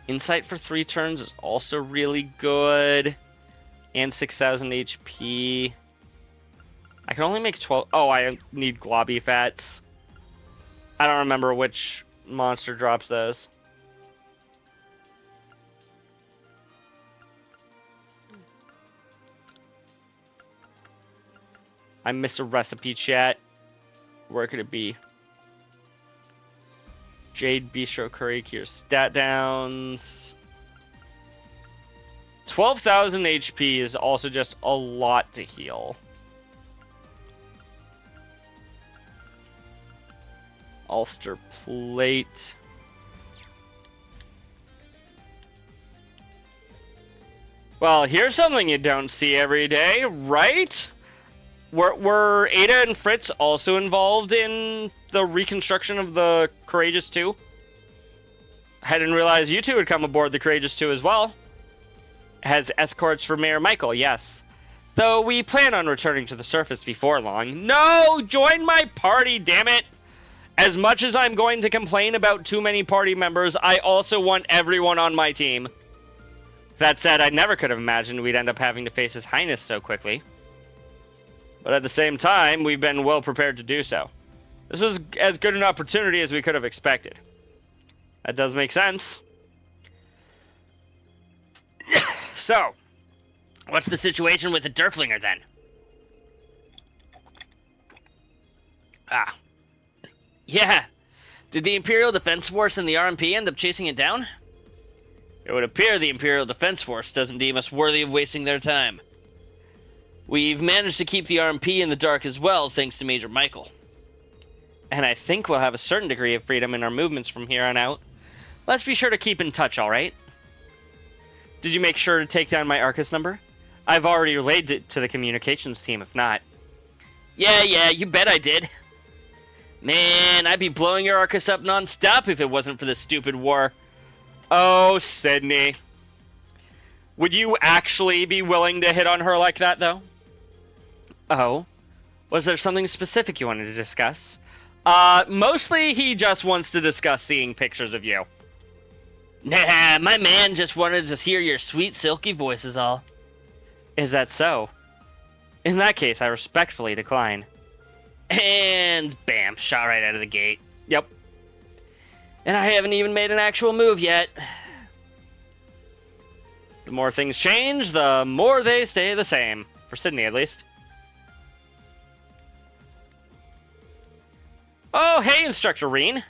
Insight for 3 turns is also really good. And 6,000 HP. I can only make 12. Oh, I need globby fats. I don't remember which monster drops those. I missed a recipe, chat. Where could it be? Jade Bistro Curry cures stat downs. 12,000 HP is also just a lot to heal. Ulster plate. Well, here's something you don't see every day, right? Were Ada and Fritz also involved in the reconstruction of the Courageous 2? I didn't realize you two would come aboard the Courageous 2 as well. As escorts for Mayor Michael, yes. Though we plan on returning to the surface before long. No! Join my party, damn it! As much as I'm going to complain about too many party members, I also want everyone on my team. That said, I never could have imagined we'd end up having to face His Highness so quickly. But at the same time, we've been well prepared to do so. This was as good an opportunity as we could have expected. That does make sense. So, what's the situation with the Derflinger then? Yeah. Did the Imperial Defense Force and the RMP end up chasing it down? It would appear the Imperial Defense Force doesn't deem us worthy of wasting their time. We've managed to keep the RMP in the dark as well, thanks to Major Michael. And I think we'll have a certain degree of freedom in our movements from here on out. Let's be sure to keep in touch, alright? Did you make sure to take down my Arcus number? I've already relayed it to the communications team, if not. Yeah, you bet I did. Man, I'd be blowing your Arcus up non-stop if it wasn't for this stupid war. Oh, Sydney. Would you actually be willing to hit on her like that, though? Oh? Was there something specific you wanted to discuss? Mostly he just wants to discuss seeing pictures of you. Nah, my man just wanted to hear your sweet, silky voice is all. Is that so? In that case, I respectfully decline. And bam, shot right out of the gate. Yep. And I haven't even made an actual move yet. The more things change, the more they stay the same. For Sydney, at least. Oh, hey, Instructor Reen.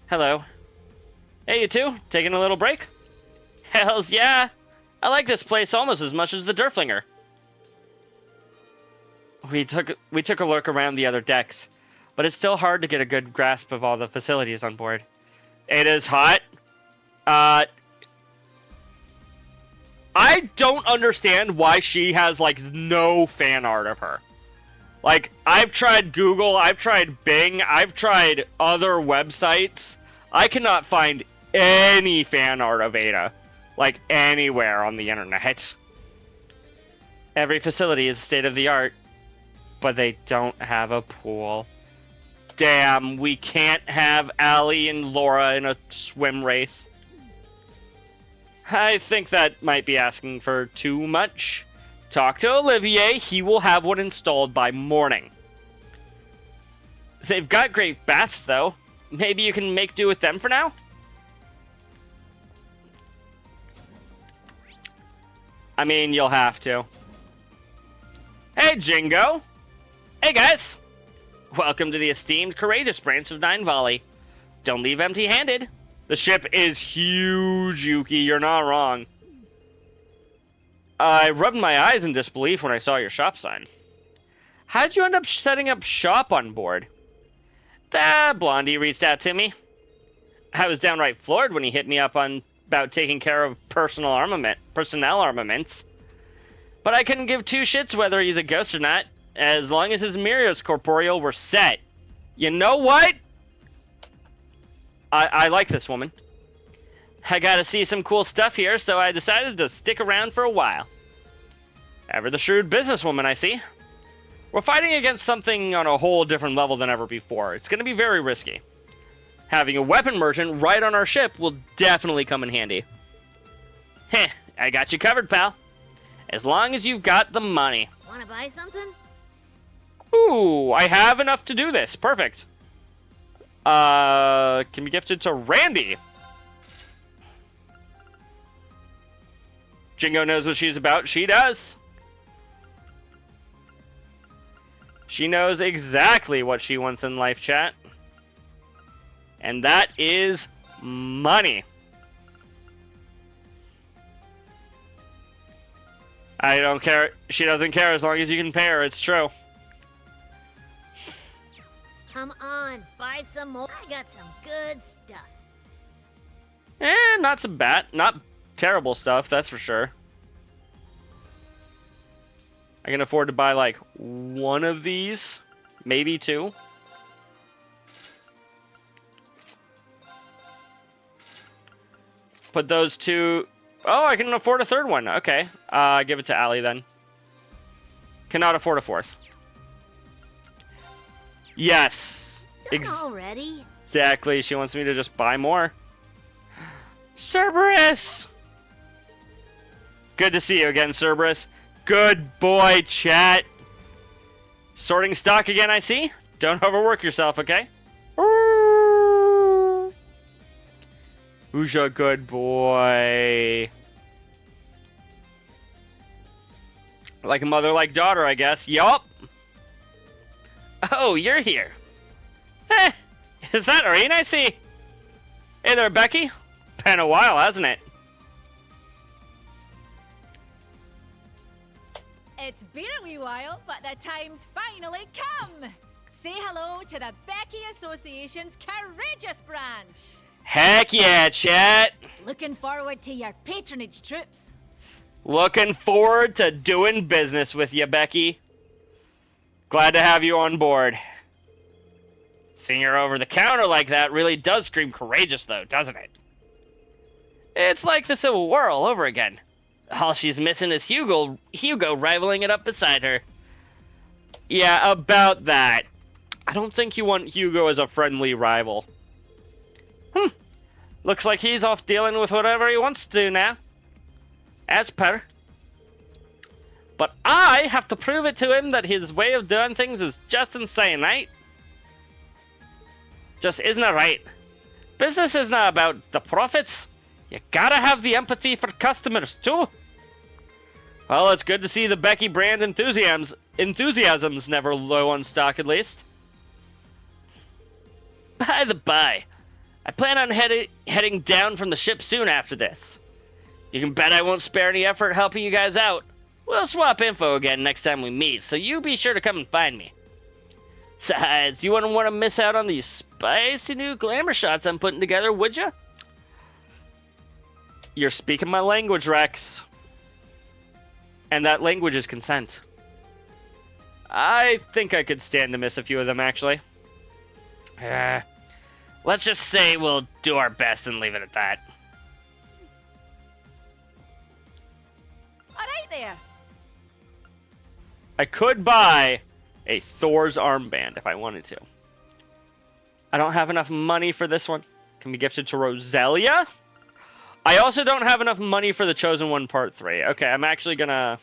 Hello. Hey, you two. Taking a little break? Hells yeah. I like this place almost as much as the Derflinger. We took a look around the other decks, but it's still hard to get a good grasp of all the facilities on board. It is hot. I don't understand why she has, like, no fan art of her. Like, I've tried Google, I've tried Bing, I've tried other websites. I cannot find any fan art of Ada. Like, anywhere on the internet. Every facility is state-of-the-art, but they don't have a pool. Damn, we can't have Allie and Laura in a swim race. I think that might be asking for too much. Talk to Olivier, he will have one installed by morning. They've got great baths, though. Maybe you can make do with them for now? I mean, you'll have to. Hey, Jingo! Hey, guys! Welcome to the esteemed Courageous branch of Nine Volley. Don't leave empty-handed. The ship is huge, Yuki, you're not wrong. I rubbed my eyes in disbelief when I saw your shop sign. How'd you end up setting up shop on board? That Blondie reached out to me. I was downright floored when he hit me up on about taking care of personnel armaments. But I couldn't give two shits whether he's a ghost or not, as long as his Mirios corporeal were set. You know what? I like this woman. I gotta see some cool stuff here, so I decided to stick around for a while. Ever the shrewd businesswoman, I see. We're fighting against something on a whole different level than ever before. It's going to be very risky. Having a weapon merchant right on our ship will definitely come in handy. Heh, I got you covered, pal. As long as you've got the money. Wanna buy something? Ooh, I have enough to do this. Perfect. Can be gifted to Randy. Jingo knows what she's about. She does. She knows exactly what she wants in life, chat. And that is money. I don't care. She doesn't care as long as you can pay her. It's true. Come on, buy some more. I got some good stuff. Not so bad. Not terrible stuff, that's for sure. I can afford to buy like one of these, maybe two. Put those two. Oh, I can afford a third one. Okay, give it to Allie then. Cannot afford a fourth. Yes. Already? Exactly. She wants me to just buy more. Cerberus! Good to see you again, Cerberus. Good boy, chat. Sorting stock again, I see. Don't overwork yourself, okay? Who's a good boy? Like a mother, like daughter, I guess. Yup. Oh, you're here. Eh, is that Irene I see? Hey there, Becky. Been a while, hasn't it? It's been a wee while, but the time's finally come. Say hello to the Becky Association's Courageous branch. Heck yeah, chat. Looking forward to your patronage, troops. Looking forward to doing business with you, Becky. Glad to have you on board. Seeing her over the counter like that really does scream courageous, though, doesn't it? It's like the Civil War all over again. All she's missing is Hugo rivaling it up beside her. Yeah, about that. I don't think you want Hugo as a friendly rival. Looks like he's off dealing with whatever he wants to do now. As per. But I have to prove it to him that his way of doing things is just insane, right? Just isn't it right? Business is not about the profits. You gotta have the empathy for customers, too. Well, it's good to see the Becky brand enthusiasm's never low on stock, at least. By the by, I plan on heading down from the ship soon after this. You can bet I won't spare any effort helping you guys out. We'll swap info again next time we meet, so you be sure to come and find me. Besides, you wouldn't want to miss out on these spicy new glamour shots I'm putting together, would ya? You're speaking my language, Rex. And that language is consent. I think I could stand to miss a few of them, actually. Let's just say we'll do our best and leave it at that. Alright there. I could buy a Thor's armband if I wanted to. I don't have enough money for this one. Can be gifted to Roselia. I also don't have enough money for the Chosen One Part 3. Okay, I'm actually gonna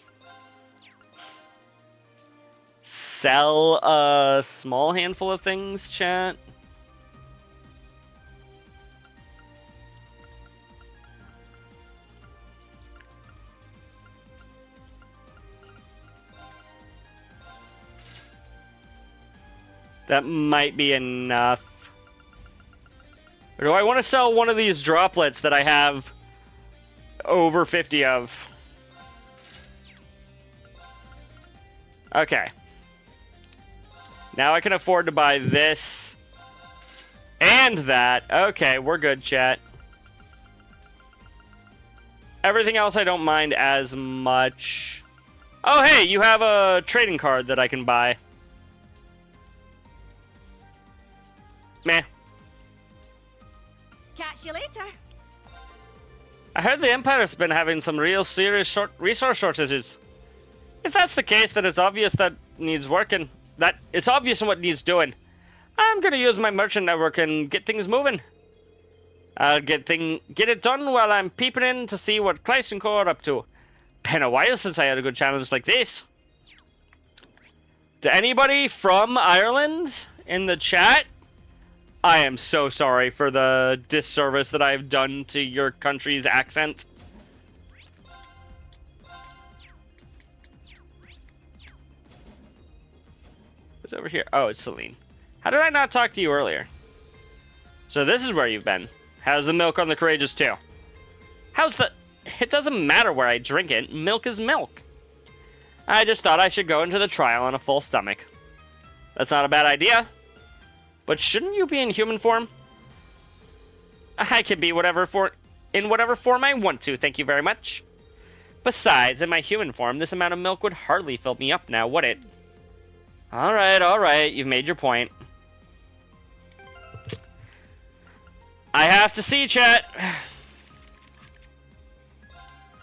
sell a small handful of things, chat. That might be enough. Or do I want to sell one of these droplets that I have over 50 of? Okay. Now I can afford to buy this and that. Okay, we're good, chat. Everything else I don't mind as much. Oh, hey, you have a trading card that I can buy. Meh. Catch you later. I heard the Empire's been having some real serious resource shortages. If that's the case, then it's obvious that needs working. That it's obvious what needs doing. I'm gonna use my merchant network and get things moving. I'll get it done while I'm peeping in to see what Kleist and Co are up to. Been a while since I had a good challenge like this. To anybody from Ireland in the chat, I am so sorry for the disservice that I've done to your country's accent. What's over here? Oh, it's Celine. How did I not talk to you earlier? So this is where you've been. How's the milk on the Courageous 2? How's the... It doesn't matter where I drink it. Milk is milk. I just thought I should go into the trial on a full stomach. That's not a bad idea. But shouldn't you be in human form? I can be in whatever form I want to, thank you very much. Besides, in my human form, this amount of milk would hardly fill me up now, would it? Alright, you've made your point. I have to see, chat.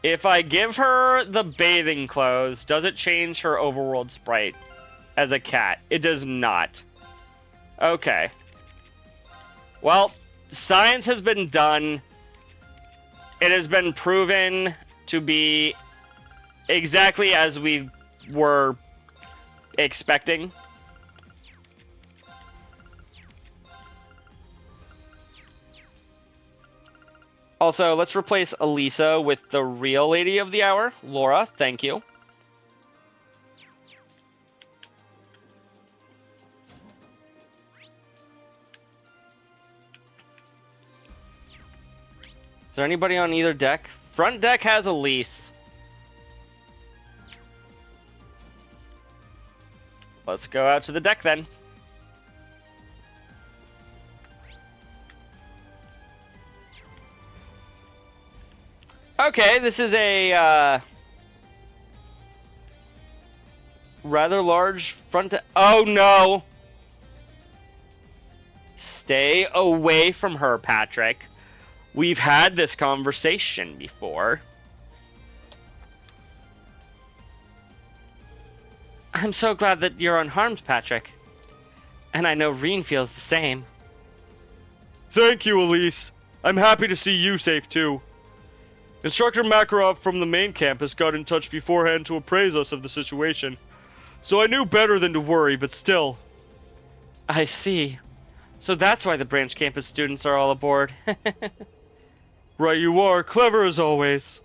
If I give her the bathing clothes, does it change her overworld sprite as a cat? It does not. Okay. Well, science has been done. It has been proven to be exactly as we were expecting. Also, let's replace Elisa with the real Lady of the Hour. Laura, thank you. Is there anybody on either deck? Front deck has Elise. Let's go out to the deck then. Okay, this is a rather large front deck. Oh no! Stay away from her, Patrick. We've had this conversation before. I'm so glad that you're unharmed, Patrick. And I know Reen feels the same. Thank you, Elise. I'm happy to see you safe too. Instructor Makarov from the main campus got in touch beforehand to appraise us of the situation. So I knew better than to worry, but still. I see. So that's why the branch campus students are all aboard. Right you are, clever as always.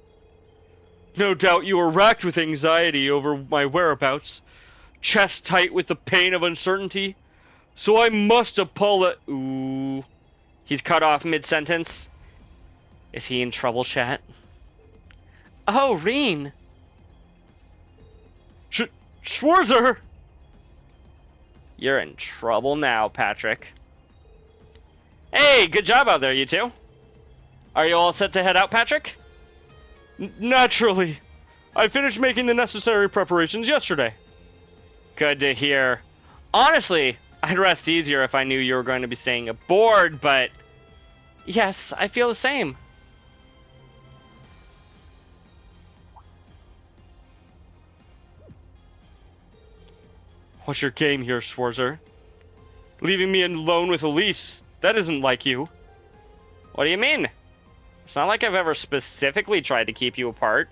No doubt you were racked with anxiety over my whereabouts, chest tight with the pain of uncertainty. So I must apologize. Ooh. He's cut off mid-sentence. Is he in trouble, chat? Oh, Reen! Schwarzer! You're in trouble now, Patrick. Hey, good job out there, you two. Are you all set to head out, Patrick? Naturally. I finished making the necessary preparations yesterday. Good to hear. Honestly, I'd rest easier if I knew you were going to be staying aboard, but... Yes, I feel the same. What's your game here, Schwarzer? Leaving me alone with Elise, that isn't like you. What do you mean? It's not like I've ever specifically tried to keep you apart.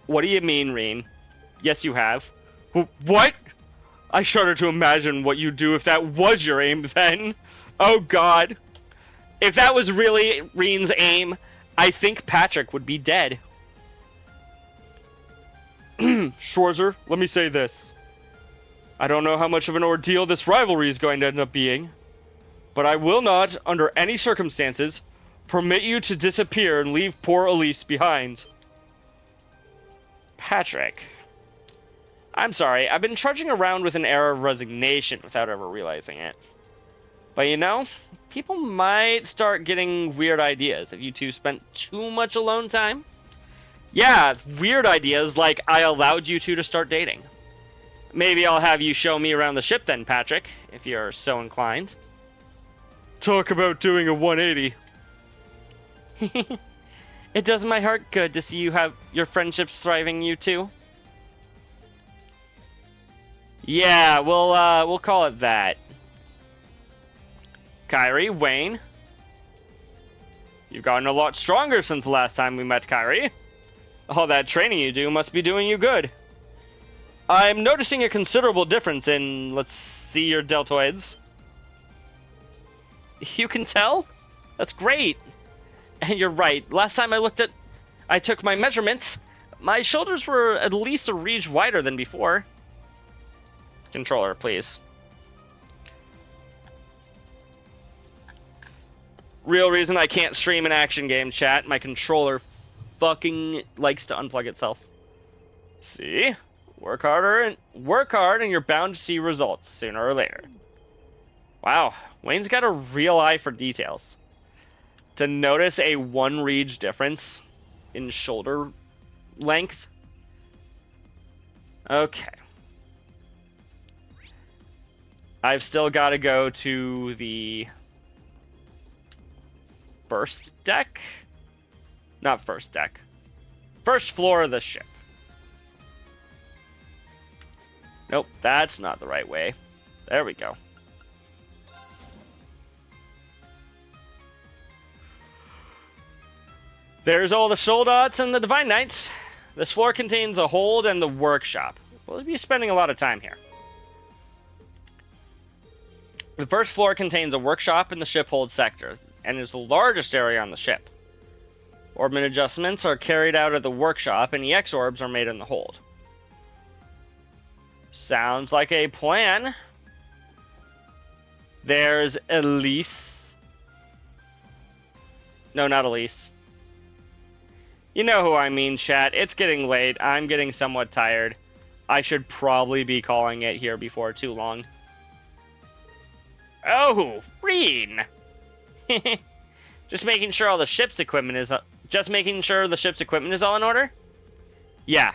What do you mean, Reen? Yes, you have. What? I shudder to imagine what you'd do if that was your aim then. Oh god. If that was really Reen's aim, I think Patrick would be dead. Schwarzer, let me say this. I don't know how much of an ordeal this rivalry is going to end up being, but I will not, under any circumstances, permit you to disappear and leave poor Elise behind. Patrick. I'm sorry, I've been trudging around with an air of resignation without ever realizing it. But you know, people might start getting weird ideas if you two spent too much alone time. Yeah, weird ideas like I allowed you two to start dating. Maybe I'll have you show me around the ship then, Patrick, if you're so inclined. Talk about doing a 180. It does my heart good to see you have your friendships thriving, you two. Yeah, we'll call it that. Kairi, Wayne. You've gotten a lot stronger since the last time we met, Kairi. All that training you do must be doing you good. I'm noticing a considerable difference in, let's see, your deltoids. You can tell? That's great. And you're right. Last time I took my measurements, my shoulders were at least a reach wider than before. Controller, please. Real reason I can't stream an action game, chat. My controller fucking likes to unplug itself. See? Work hard and you're bound to see results sooner or later. Wow, Wayne's got a real eye for details. To notice a 1 reach difference in shoulder length. Okay. I've still got to go to the first deck? Not first deck. First floor of the ship. Nope, that's not the right way. There we go. There's all the Soldats and the Divine Knights. This floor contains a hold and the workshop. We'll be spending a lot of time here. The first floor contains a workshop in the ship hold sector, and is the largest area on the ship. Orbment adjustments are carried out at the workshop, and EX orbs are made in the hold. Sounds like a plan. There's Elise. No, not Elise. You know who I mean, chat. It's getting late. I'm getting somewhat tired. I should probably be calling it here before too long. Oh, Reen. Just making sure all the ship's equipment is all in order? Yeah.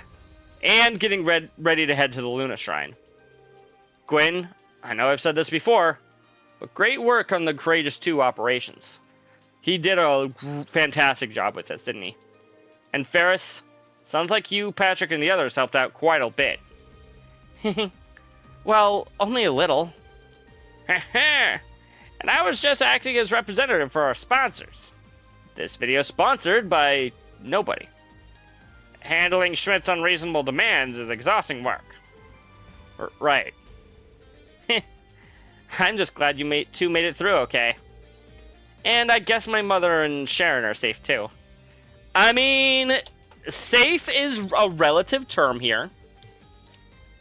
And getting ready to head to the Luna Shrine. Gwyn, I know I've said this before, but great work on the Courageous 2 operations. He did a fantastic job with this, didn't he? And Ferris, sounds like you, Patrick, and the others helped out quite a bit. Well, only a little. And I was just acting as representative for our sponsors. This video is sponsored by nobody. Handling Schmidt's unreasonable demands is exhausting work. Right. I'm just glad you two made it through okay. And I guess my mother and Sharon are safe too. I mean, safe is a relative term here.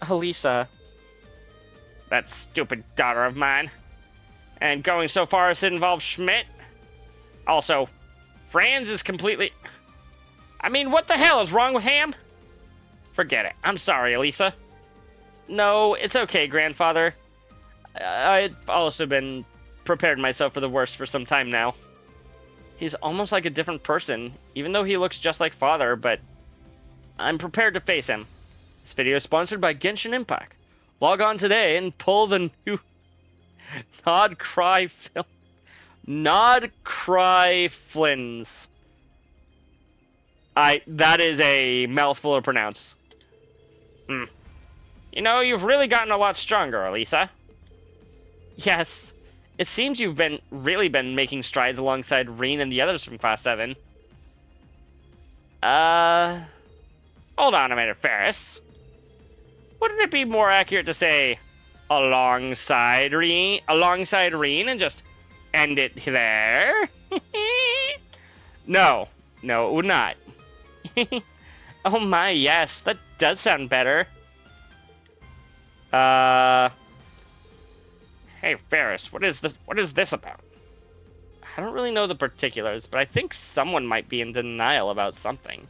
Elisa. That stupid daughter of mine. And going so far as to involve Schmidt. Also, Franz is completely... I mean, what the hell is wrong with Ham? Forget it. I'm sorry, Elisa. No, it's okay, grandfather. I've also been prepared myself for the worst for some time now. He's almost like a different person, even though he looks just like father, but I'm prepared to face him. This video is sponsored by Genshin Impact. Log on today and pull the new Nod Cry Flins. That is a mouthful to pronounce. You know, you've really gotten a lot stronger, Elisa. Yes. It seems you've really been making strides alongside Reen and the others from Class 7. Hold on a minute, Ferris. Wouldn't it be more accurate to say alongside Reen and just end it there? No, it would not. Oh my, yes, that does sound better. Hey, Ferris, what is this about? I don't really know the particulars, but I think someone might be in denial about something.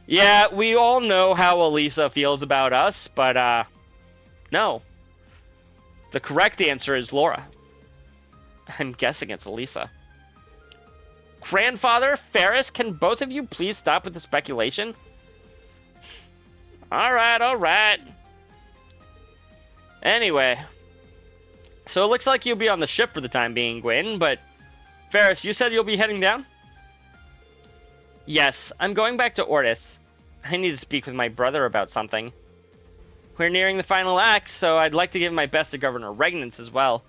Yeah, we all know how Elisa feels about us, but, no. The correct answer is Laura. I'm guessing it's Elisa. Grandfather, Ferris, can both of you please stop with the speculation? Alright. Anyway. So it looks like you'll be on the ship for the time being, Gwyn, but... Ferris, you said you'll be heading down? Yes, I'm going back to Ortis. I need to speak with my brother about something. We're nearing the final act, so I'd like to give my best to Governor Regnance as well.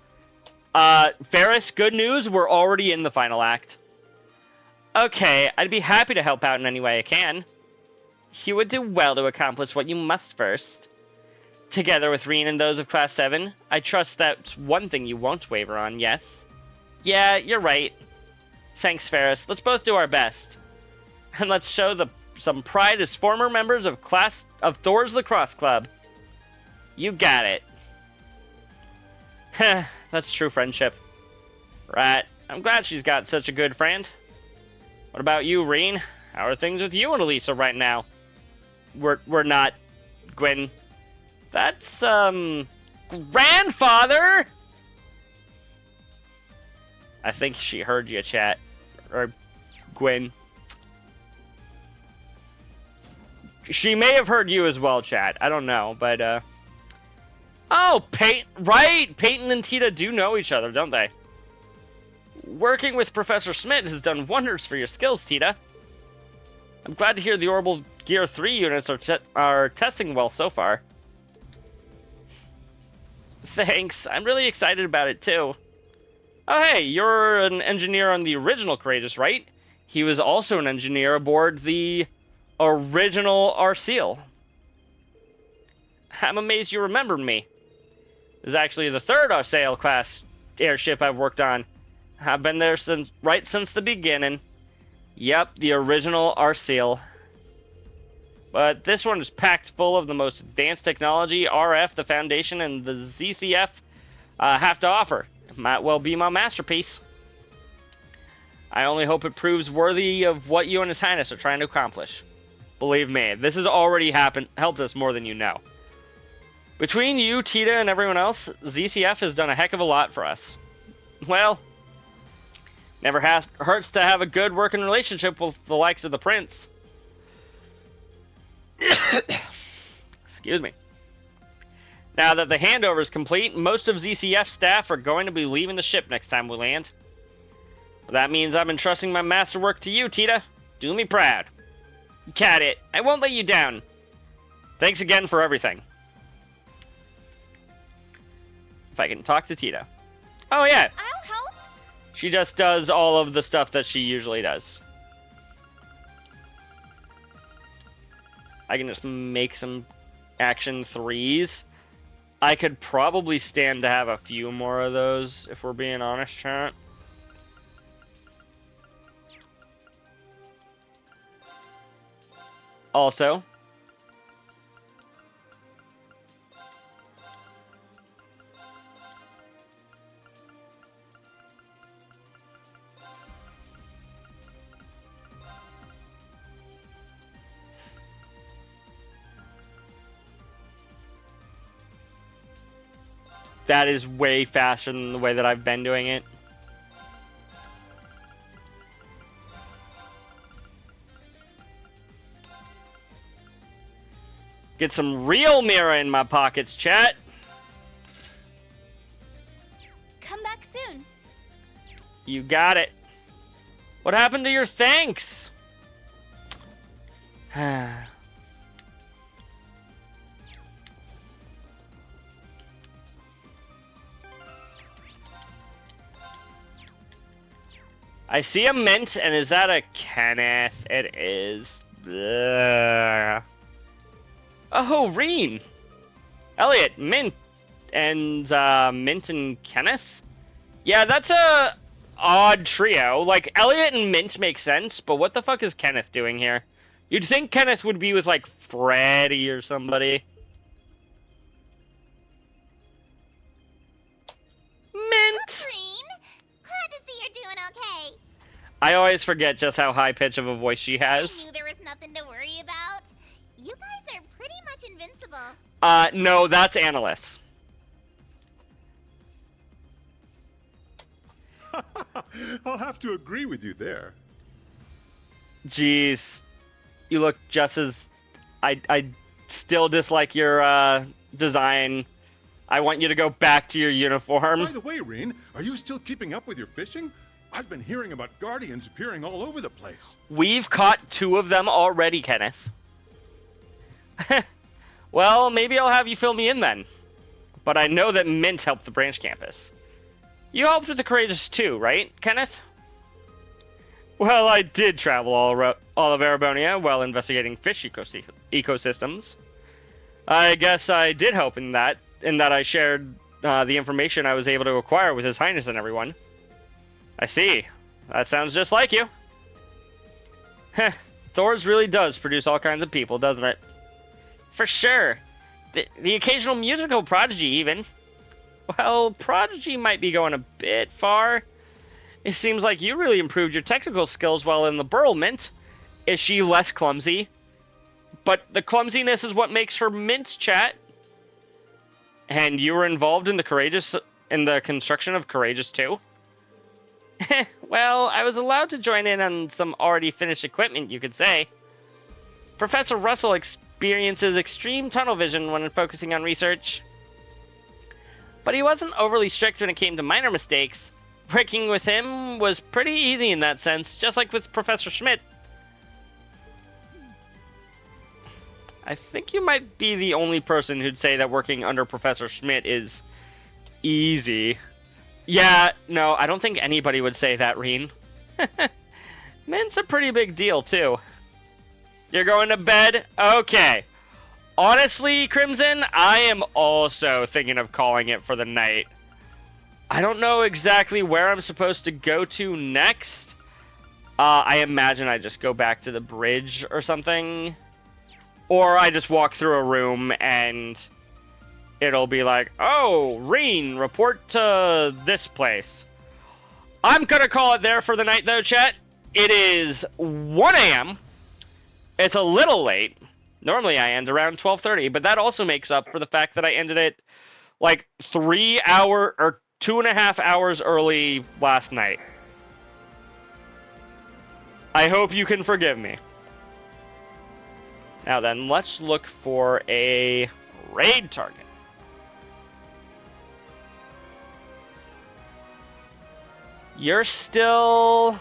Ferris, good news, we're already in the final act. Okay, I'd be happy to help out in any way I can. You would do well to accomplish what you must first. Together with Reen and those of Class 7, I trust that's one thing you won't waver on, yes? Yeah, you're right. Thanks, Ferris. Let's both do our best. And let's show some pride as former members of Thor's Lacrosse Club. You got it. Heh, that's true friendship. Right. I'm glad she's got such a good friend. What about you, Reen? How are things with you and Elisa right now? We're not, Gwen. That's, grandfather! I think she heard you, chat. Or, Gwen. She may have heard you as well, chat. I don't know, but, Oh, right! Peyton and Tita do know each other, don't they? Working with Professor Smith has done wonders for your skills, Tita. I'm glad to hear the Orbital Gear 3 units are testing well so far. Thanks. I'm really excited about it, too. Oh, hey, you're an engineer on the original Courageous, right? He was also an engineer aboard the original Arceal. I'm amazed you remembered me. This is actually the third Arceal class airship I've worked on. I've been there right since the beginning. Yep, the original Arceal. But this one is packed full of the most advanced technology RF, the Foundation, and the ZCF have to offer. It might well be my masterpiece. I only hope it proves worthy of what you and His Highness are trying to accomplish. Believe me, this has already helped us more than you know. Between you, Tita, and everyone else, ZCF has done a heck of a lot for us. Well, never hurts to have a good working relationship with the likes of the Prince. Excuse me. Now that the handover is complete, most of ZCF staff are going to be leaving the ship next time we land. But that means I'm entrusting my masterwork to you, Tita. Do me proud. Got it. I won't let you down. Thanks again for everything. If I can talk to Tita. Oh, yeah. I'll help. She just does all of the stuff that she usually does. I can just make some action 3s. I could probably stand to have a few more of those, if we're being honest, chat. Also, that is way faster than the way that I've been doing it. Get some real Mira in my pockets, chat. Come back soon. You got it. What happened to your thanks? I see a Mint, and is that a Kenneth? It is. Ugh. Oh, Reen! Elliot, Mint, and Mint and Kenneth? Yeah, that's a odd trio. Like, Elliot and Mint make sense, but what the fuck is Kenneth doing here? You'd think Kenneth would be with, like, Freddy or somebody. Mint! Glad to see you're doing okay. I always forget just how high pitch of a voice she has. I knew there was nothing to worry about. You guys are pretty much invincible. No, that's Annalise. I'll have to agree with you there. Jeez. You look just as... I still dislike your design. I want you to go back to your uniform. By the way, Reen, are you still keeping up with your fishing? I've been hearing about Guardians appearing all over the place. We've caught 2 of them already, Kenneth. Well, maybe I'll have you fill me in then. But I know that Mint helped the branch campus. You helped with the Courageous too, right, Kenneth? Well, I did travel all of Erebonia while investigating fish ecosystems. I guess I did help in that I shared the information I was able to acquire with His Highness and everyone. I see. That sounds just like you. Heh, Thors really does produce all kinds of people, doesn't it? For sure. The occasional musical prodigy, even. Well, prodigy might be going a bit far. It seems like you really improved your technical skills while in the Burl, Mint. Is she less clumsy? But the clumsiness is what makes her Mint, chat. And you were involved in the construction of Courageous too? Well, I was allowed to join in on some already finished equipment, you could say. Professor Russell experiences extreme tunnel vision when focusing on research. But he wasn't overly strict when it came to minor mistakes. Working with him was pretty easy in that sense, just like with Professor Schmidt. I think you might be the only person who'd say that working under Professor Schmidt is easy. Yeah, no, I don't think anybody would say that, Reen. Mint's a pretty big deal, too. You're going to bed? Okay. Honestly, Crimson, I am also thinking of calling it for the night. I don't know exactly where I'm supposed to go to next. I imagine I just go back to the bridge or something. Or I just walk through a room and it'll be like, oh, Reen, report to this place. I'm gonna call it there for the night though, chat. It is 1 a.m. It's a little late. Normally I end around 12:30, but that also makes up for the fact that I ended it like 2.5 hours early last night. I hope you can forgive me. Now then, let's look for a raid target. You're still...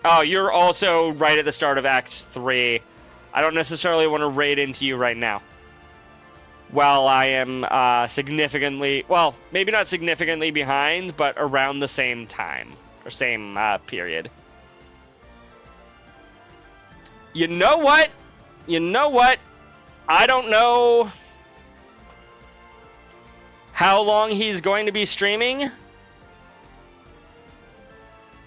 Oh, you're also right at the start of Act 3. I don't necessarily want to raid into you right now. Well, I am significantly... Well, maybe not significantly behind, but around the same time. Or same period. You know what? You know what? I don't know how long he's going to be streaming.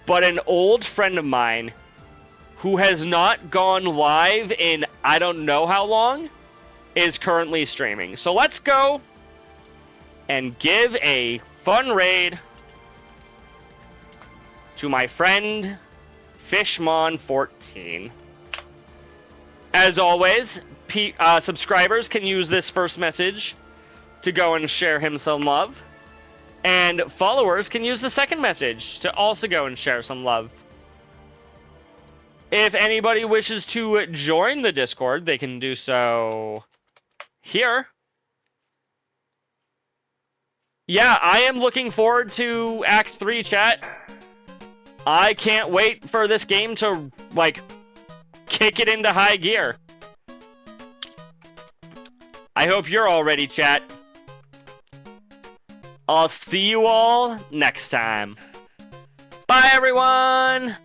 But an old friend of mine who has not gone live in I don't know how long is currently streaming. So let's go and give a fun raid to my friend Fishmon14. As always, subscribers can use this first message to go and share him some love. And followers can use the second message to also go and share some love. If anybody wishes to join the Discord, they can do so here. Yeah, I am looking forward to Act 3, chat. I can't wait for this game to, like, kick it into high gear. I hope you're all ready, chat. I'll see you all next time. Bye, everyone!